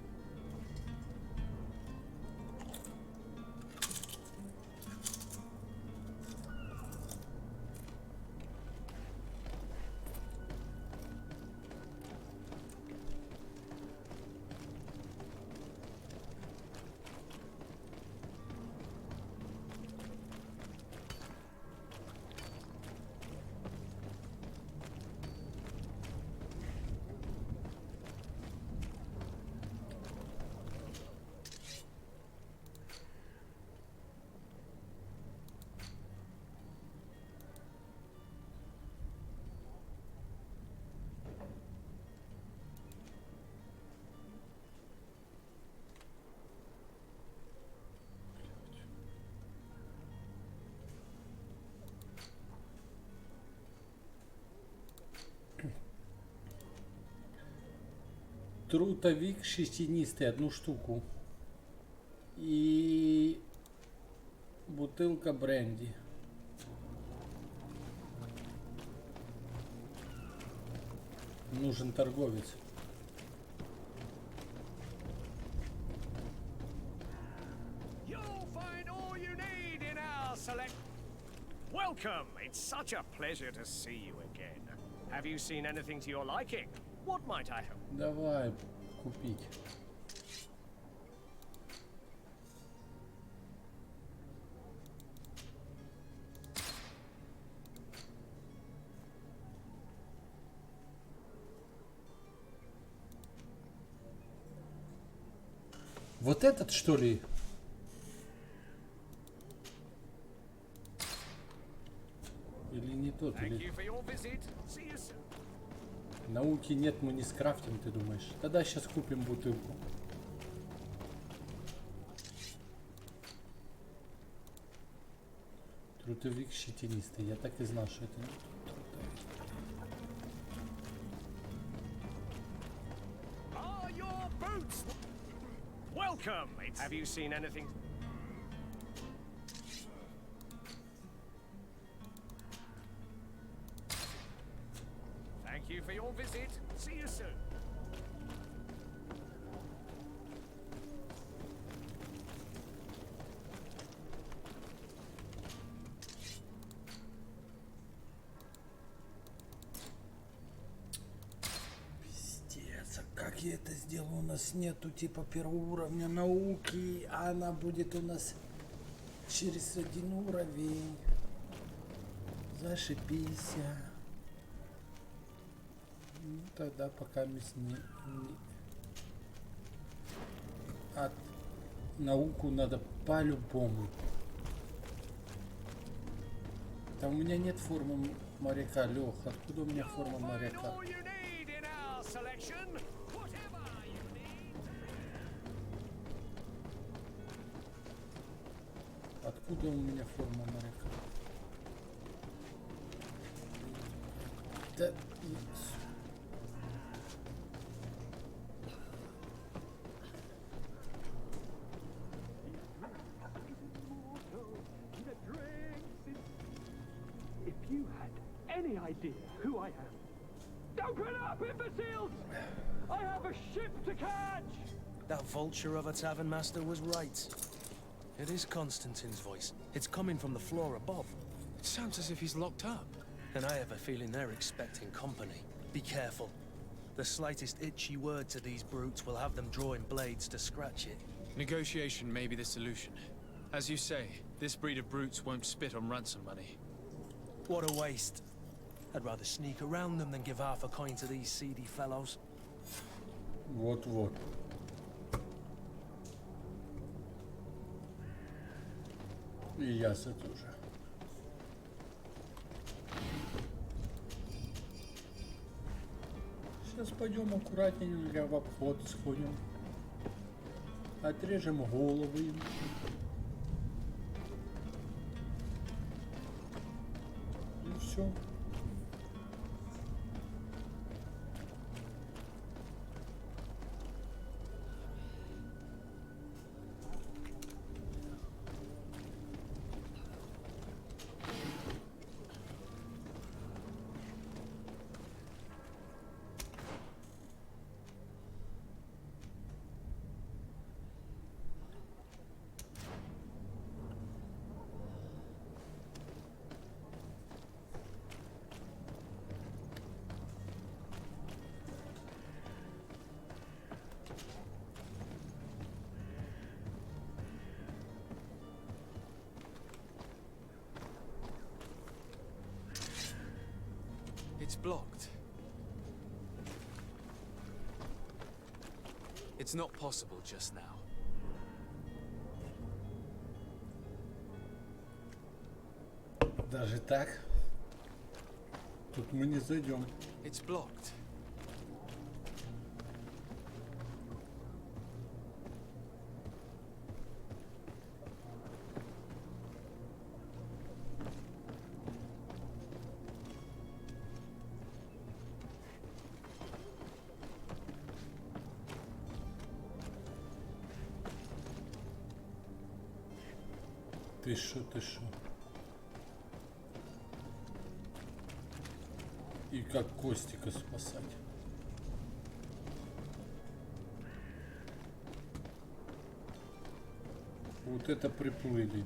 Трутовик шестинистый, одну штуку. И бутылка бренди. Нужен торговец. Welcome! It's such a pleasure to see you again. Have you seen anything to your liking? What might I help? Давай купить. Вот этот, что ли? тот или... Науки нет, мы не скрафтим, ты думаешь? Тогда сейчас купим бутылку. Трутовик щетинистый. Я так и знал, что это трутовик. Welcome. Have you seen anything? Thank you for your visit. See you soon. Пиздец, а как я это сделал? У нас нету типа первого уровня науки, а она будет у нас через 1 уровень. Зашибись. Ну, тогда пока не... От науку надо по-любому. Там у меня нет формы моряка, Лех. Откуда у меня форма моряка? Откуда у меня форма моряка? Да... If you had any idea who I am. Open up, imbeciles! I have a ship to catch! That vulture of a tavern master was right. It is Constantine's voice. It's coming from the floor above. It sounds as if he's locked up. And I have a feeling they're expecting company. Be careful. The slightest itchy word to these brutes will have them drawing blades to scratch it. Negotiation may be the solution. As you say, this breed of brutes won't spit on ransom money. What a waste. I'd rather sneak around them than give half a coin to these seedy fellows. Вот-вот. И ясно тоже. Сейчас пойдем аккуратненько в обход сходим. Отрежем головы им. И все. It's blocked. It's not possible just now. Даже так? Тут мы не зайдем. It's blocked. Ты шо, ты шо? И как Костика спасать? Вот это приплыли.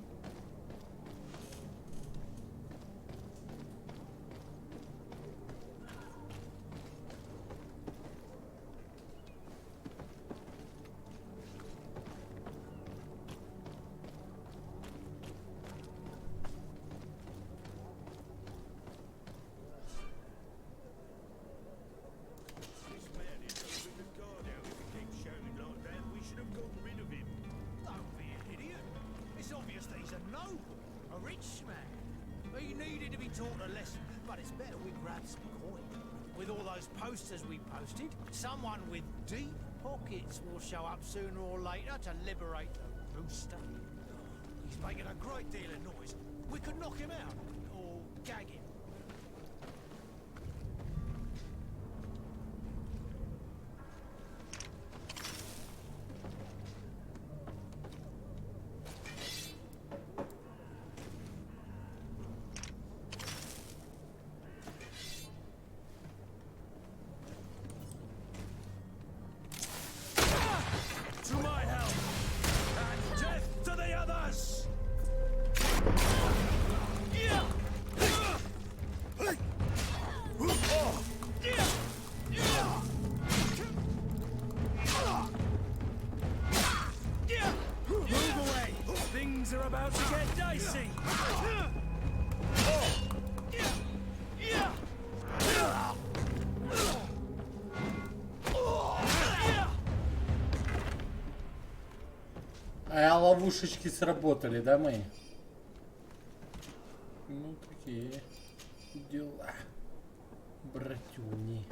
But it's better we grab some coin. With all those posters we posted, someone with deep pockets will show up sooner or later to liberate the rooster. He's making a great deal of noise. We could knock him out, or gag him. To my help! And death to the others! Move away! Things are about to get dicey! А ловушечки сработали, да, мои? Ну, такие дела, братюни.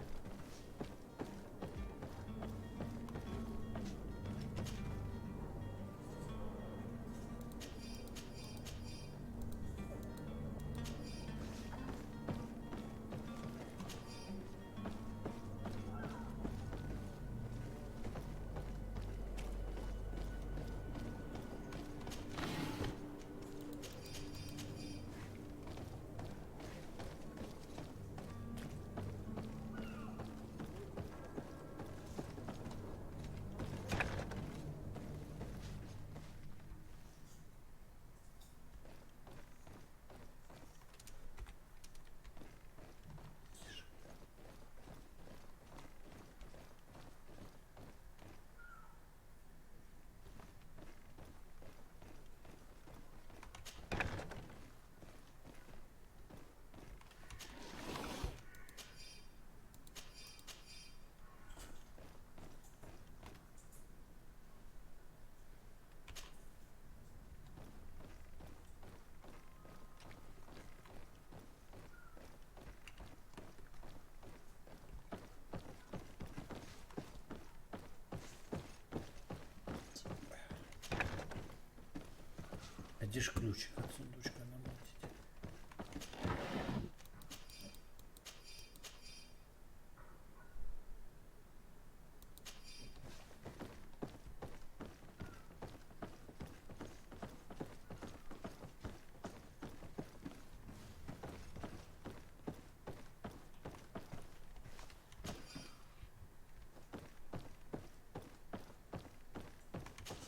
А где ж ключик от сундучка намотить?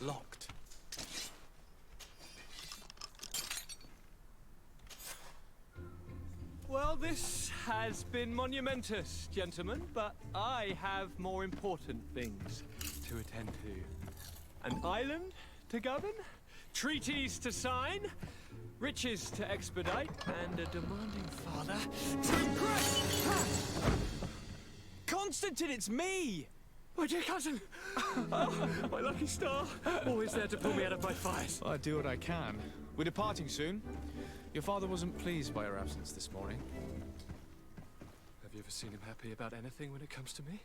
Locked. Well, this has been monumentous, gentlemen, but I have more important things to attend to. An island to govern, treaties to sign, riches to expedite, and a demanding father to impress. Constantine, it's me! My dear cousin! Oh, my lucky star! Always there to pull me out of my fires. Well, I do what I can. We're departing soon. Your father wasn't pleased by your absence this morning. Have you ever seen him happy about anything when it comes to me?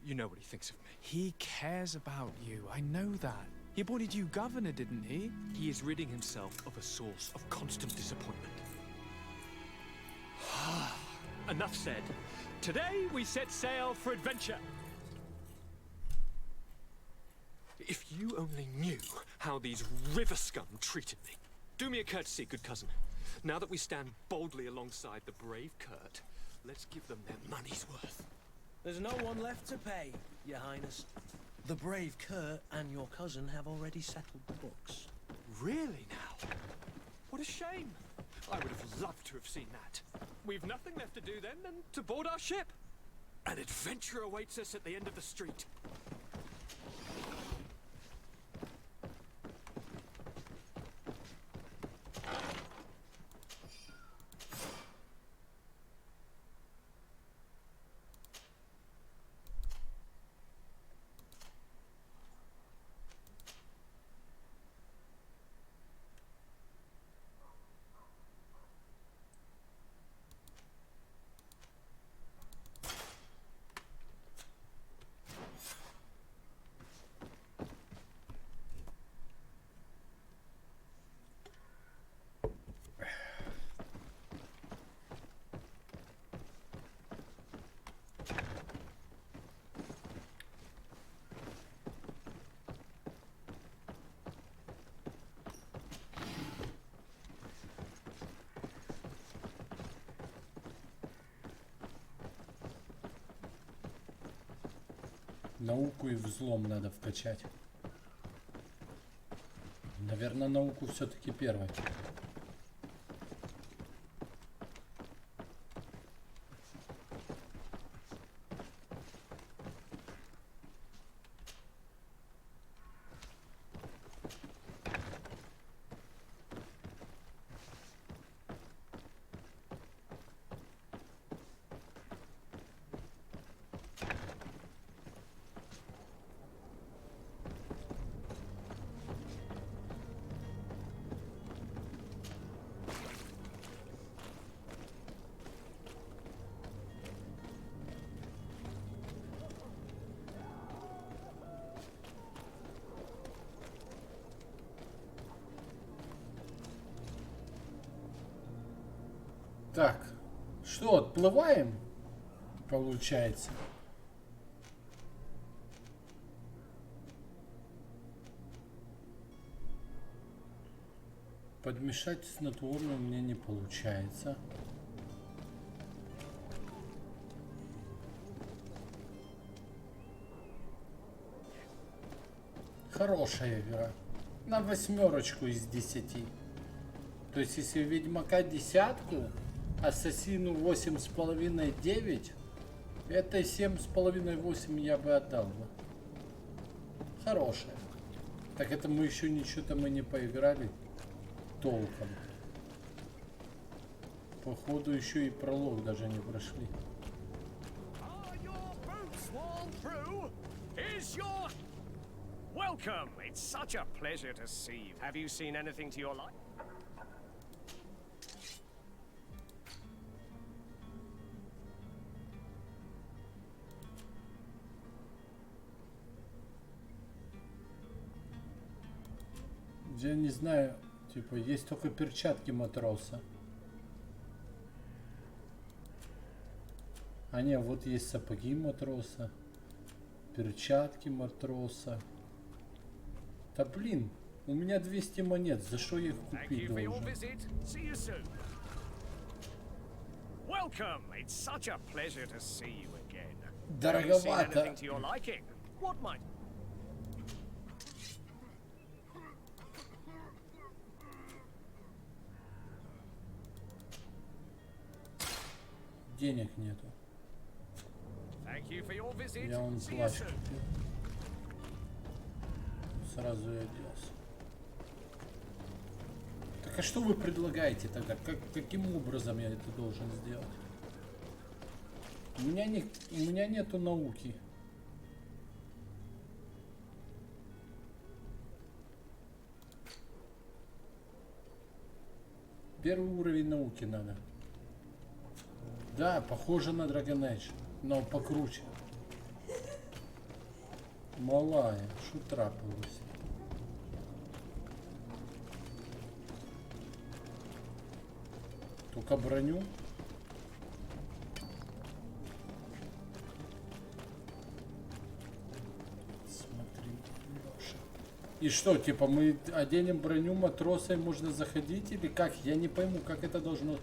You know what he thinks of me. He cares about you. I know that. He appointed you governor, didn't he? He is ridding himself of a source of constant disappointment. Enough said. Today we set sail for adventure. If you only knew how these river scum treated me. Do me a courtesy, good cousin. Now that we stand boldly alongside the brave Kurt, let's give them their money's worth. There's no one left to pay, Your Highness. The brave Kurt and your cousin have already settled the books. Really now? What a shame. I would have loved to have seen that. We've nothing left to do then than to board our ship. An adventure awaits us at the end of the street. Науку и взлом надо вкачать. Наверное, науку все-таки первой. Так, что, отплываем? Получается. Подмешать снотворное у меня не получается. Хорошая игра. На 8 из 10. То есть, если Ведьмака 10, Ассасину 8,5, 9, это 7,5, 8 я бы отдал бы. Хорошая. Так это мы еще ничего-то мы не поиграли толком. Походу еще и пролог даже не прошли. Welcome! It's such a pleasure to see you. Have you seen anything to your liking? Я не знаю, типа, есть только перчатки матроса. А не, вот есть сапоги матроса, перчатки матроса. Да блин, у меня 200 монет, за что я их купить должен? Дороговато. Денег нету. Я вон плащ купил. Сразу и оделся. Так а что вы предлагаете тогда? Каким образом я это должен сделать? У меня нету науки. Первый уровень науки надо. Да, похоже на Dragon Age, но покруче. Малая, что трапилось? Только броню. Смотри, Леша. И что, типа мы оденем броню матроса и можно заходить или как? Я не пойму, как это должно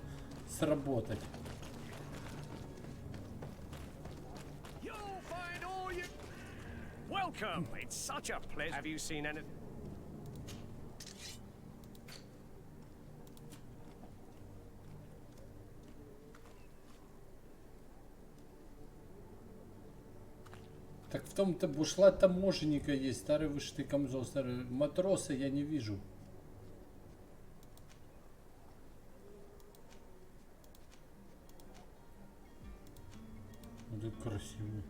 сработать. Welcome! It's such a pleasure. Have you seen anything? Так в том-то бушла таможенника есть, старый вышитый камзол, старый матроса я не вижу. Это красивый.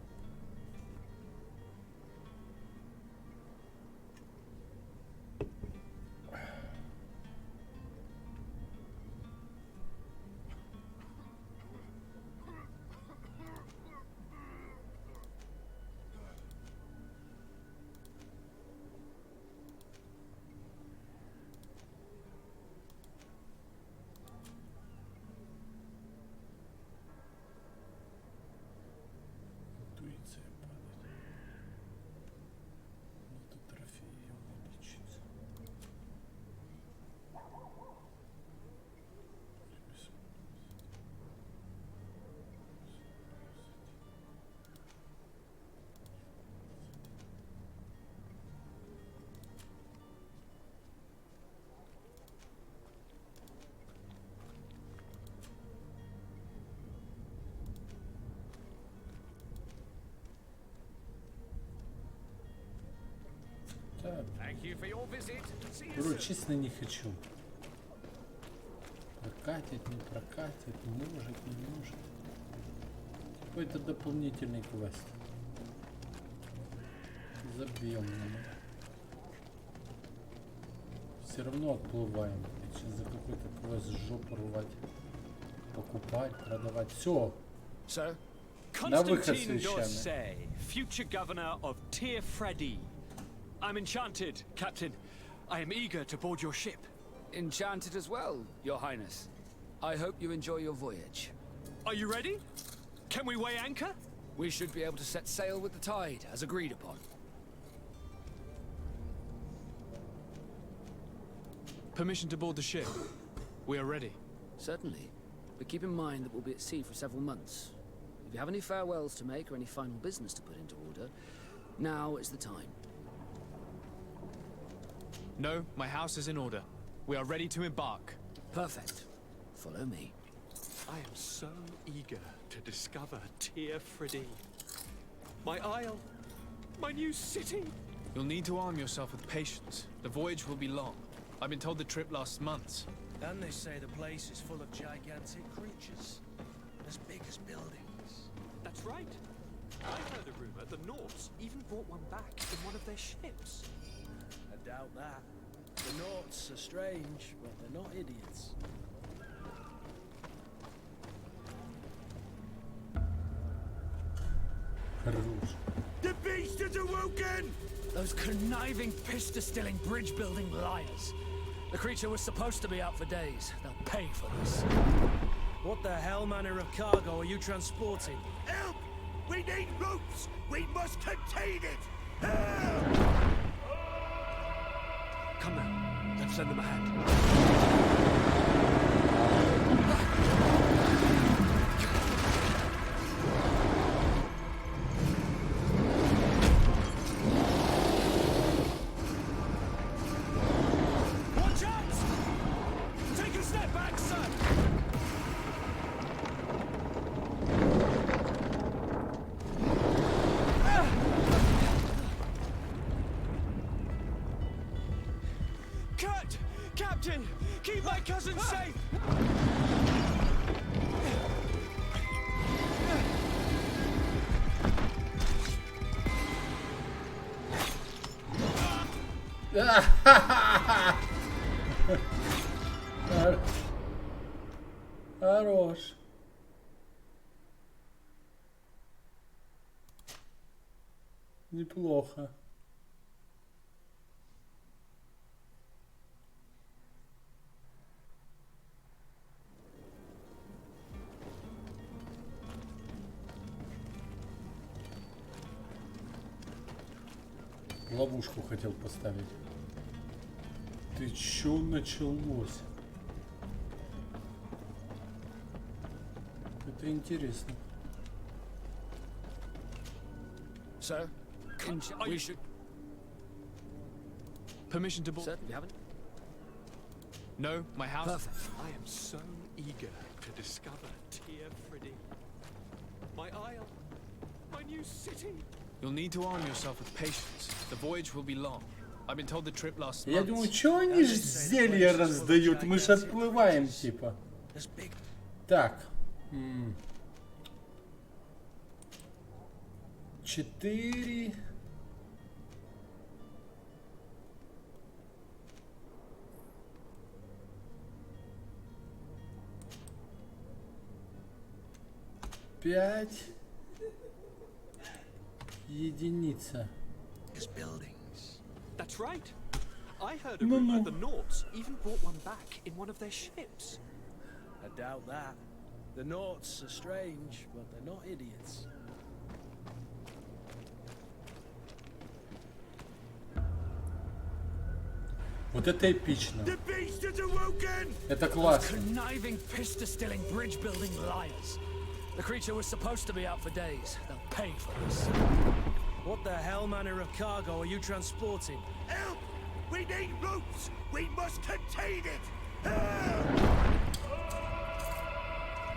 Так. Thank you for your visit. See you Бро, soon. честно не хочу. Прокатит, не прокатит, может, не может. Какой-то дополнительный квест. Забьем на него. Все равно отплываем. Сейчас за какой-то квест жопу рвать. Покупать, продавать. Все. Sir? На выход с Constantine вещами. d'Orsay, future governor of Tir Freddy. I'm enchanted, Captain. I am eager to board your ship. Enchanted as well, Your Highness. I hope you enjoy your voyage. Are you ready? Can we weigh anchor? We should be able to set sail with the tide, as agreed upon. Permission to board the ship. We are ready. Certainly. But keep in mind that we'll be at sea for several months. If you have any farewells to make or any final business to put into order, now is the time. No, my house is in order. We are ready to embark. Perfect. Follow me. I am so eager to discover Tir Freddy. My isle. My new city. You'll need to arm yourself with patience. The voyage will be long. I've been told the trip lasts months. And they say the place is full of gigantic creatures. As big as buildings. That's right. I heard a rumor the Nords even brought one back in one of their ships. I doubt that. The Nauts are strange, but they're not idiots. The beast has awoken! Those conniving, piss-distilling, bridge-building liars. The creature was supposed to be out for days. They'll pay for this. What the hell manner of cargo are you transporting? Help! We need ropes! We must contain it! Come now, let's lend them a hand. Watch out! Take a step back, son! Cut! Captain! Keep my cousin safe! Хорош. Неплохо. Ловушку хотел поставить. Ты чё началось? Это интересно. Sir, we should... Permission to board. Sir, you haven't? No, my house. Perfect. I am so eager to discover Tir Freddy. My isle. My new city. You'll need to arm yourself with patience. The voyage will be long. I've been told the trip lasts Я months. думаю, чё они ж зелья раздают? Мы ж отплываем, типа. Так. 4. Пять. Единица. That's right. I heard a rumor the Nords even brought one back in one of their ships. I doubt that. The Nauts are strange, but they're not idiots. Вот это эпично. The beast has awoken! Это Those классно. conniving, piss-distilling, bridge-building liars. The creature was supposed to be out for days. They'll pay for this. What the hell manner of cargo are you transporting? Help! We need ropes! We must contain it!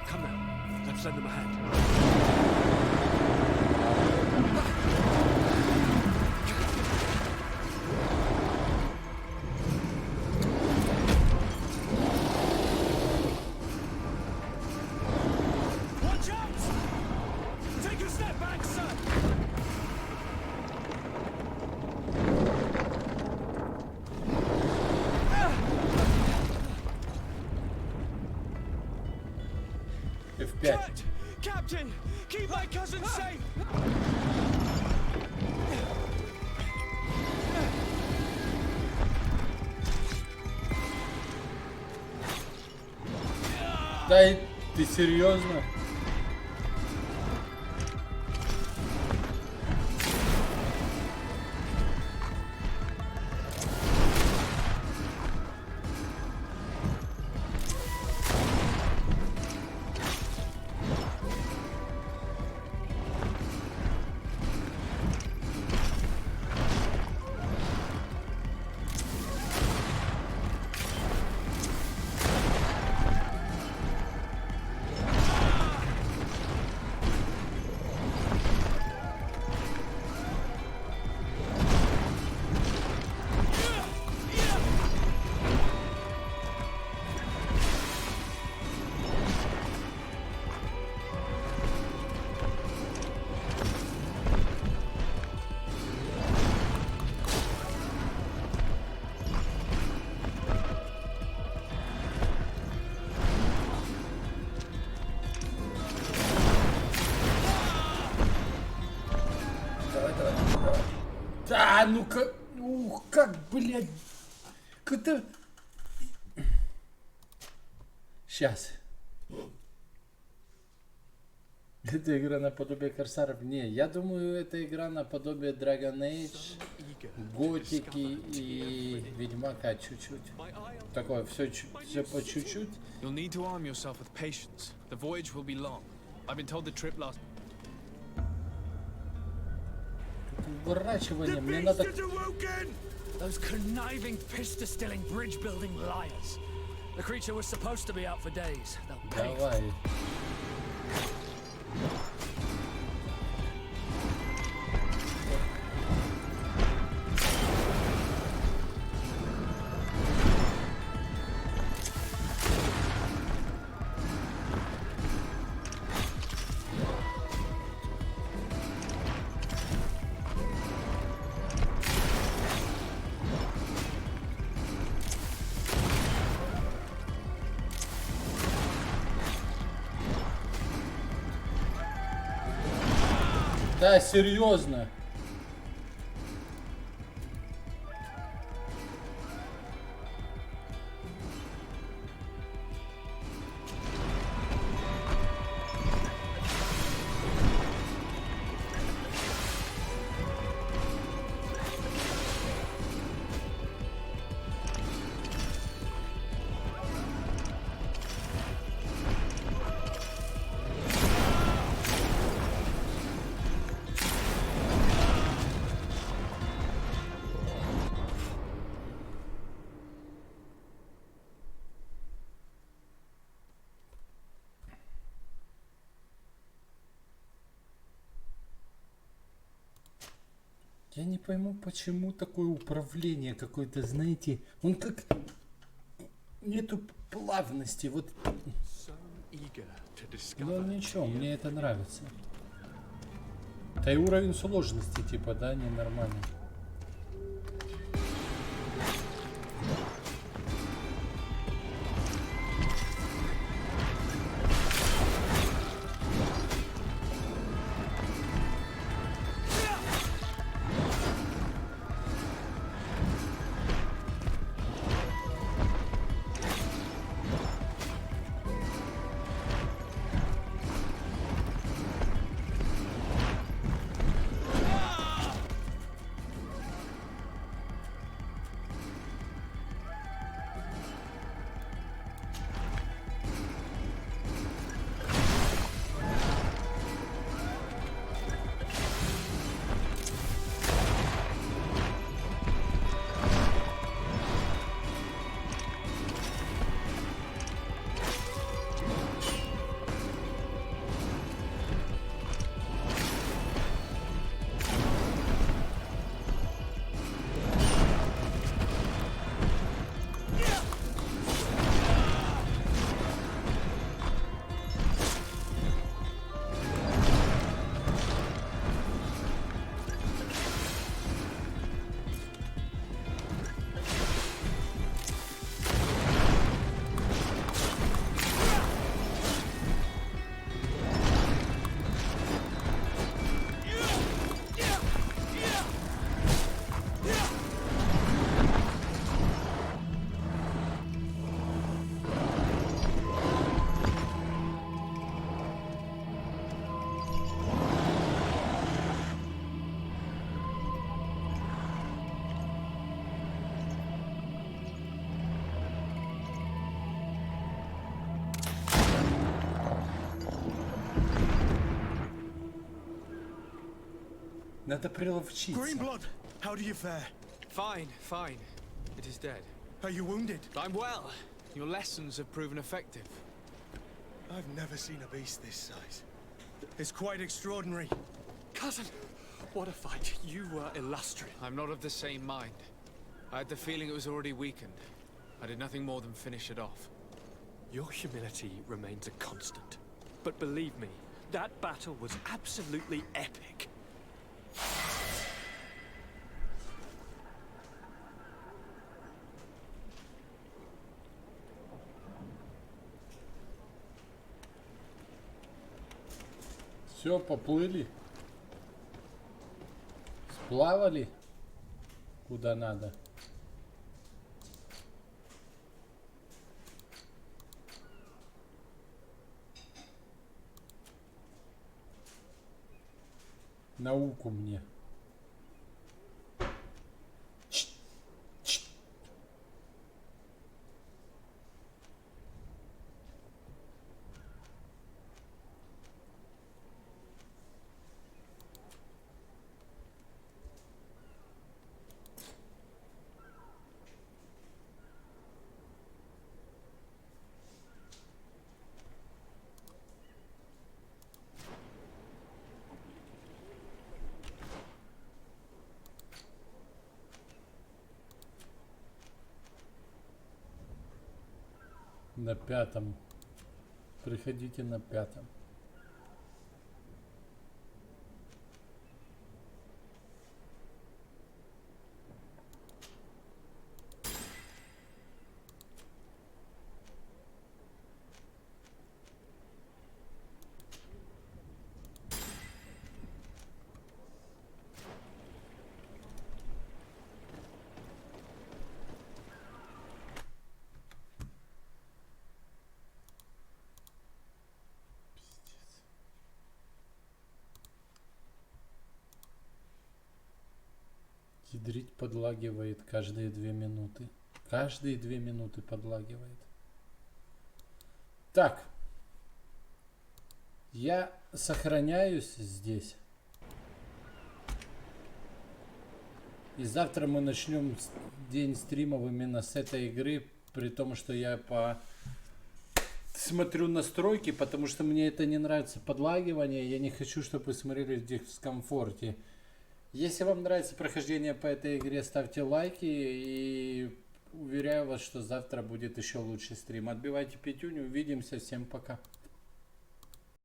Come now, let's lend them a hand. опять. Captain, keep my cousin safe. Да и ты серьезно? Да, ну-ка, ух, как, блядь, это... Сейчас. Это игра наподобие Корсаров? Не, я думаю, это игра наподобие Dragon Age, Готики и Ведьмака чуть-чуть. Такое, все по чуть-чуть. You'll need to arm yourself with patience. The voyage will be long. I've been told the trip last... Уворачивание, мне надо... Those conniving, pista-stilling, bridge-building liars. The creature was supposed to be out for days. They'll pay. Давай. Да, серьезно. Я не пойму, почему такое управление какое-то, знаете, он как... Нету плавности, вот... Ну ничего, мне это нравится. Да и уровень сложности, типа, да, ненормальный. Надо приловчиться. Greenblood, how do you fare? Fine, fine. It is dead. Are you wounded? I'm well. Your lessons have proven effective. I've never seen a beast this size. It's quite extraordinary. Cousin, what a fight. You were illustrious. I'm not of the same mind. I had the feeling it was already weakened. I did nothing more than finish it off. Your humility remains a constant. But believe me, that battle was absolutely epic. Все, поплыли. Сплавали. Куда надо. Науку мне. На 5-м. Приходите на 5-м. Ядрить подлагивает каждые 2 минуты. Каждые 2 минуты подлагивает. Так. Я сохраняюсь здесь. И завтра мы начнем день стримов именно с этой игры. При том, что я смотрю настройки, потому что мне это не нравится подлагивание. Я не хочу, чтобы вы смотрели в дискомфорте. Если вам нравится прохождение по этой игре, ставьте лайки, и уверяю вас, что завтра будет еще лучший стрим. Отбивайте пятюню, увидимся, всем пока.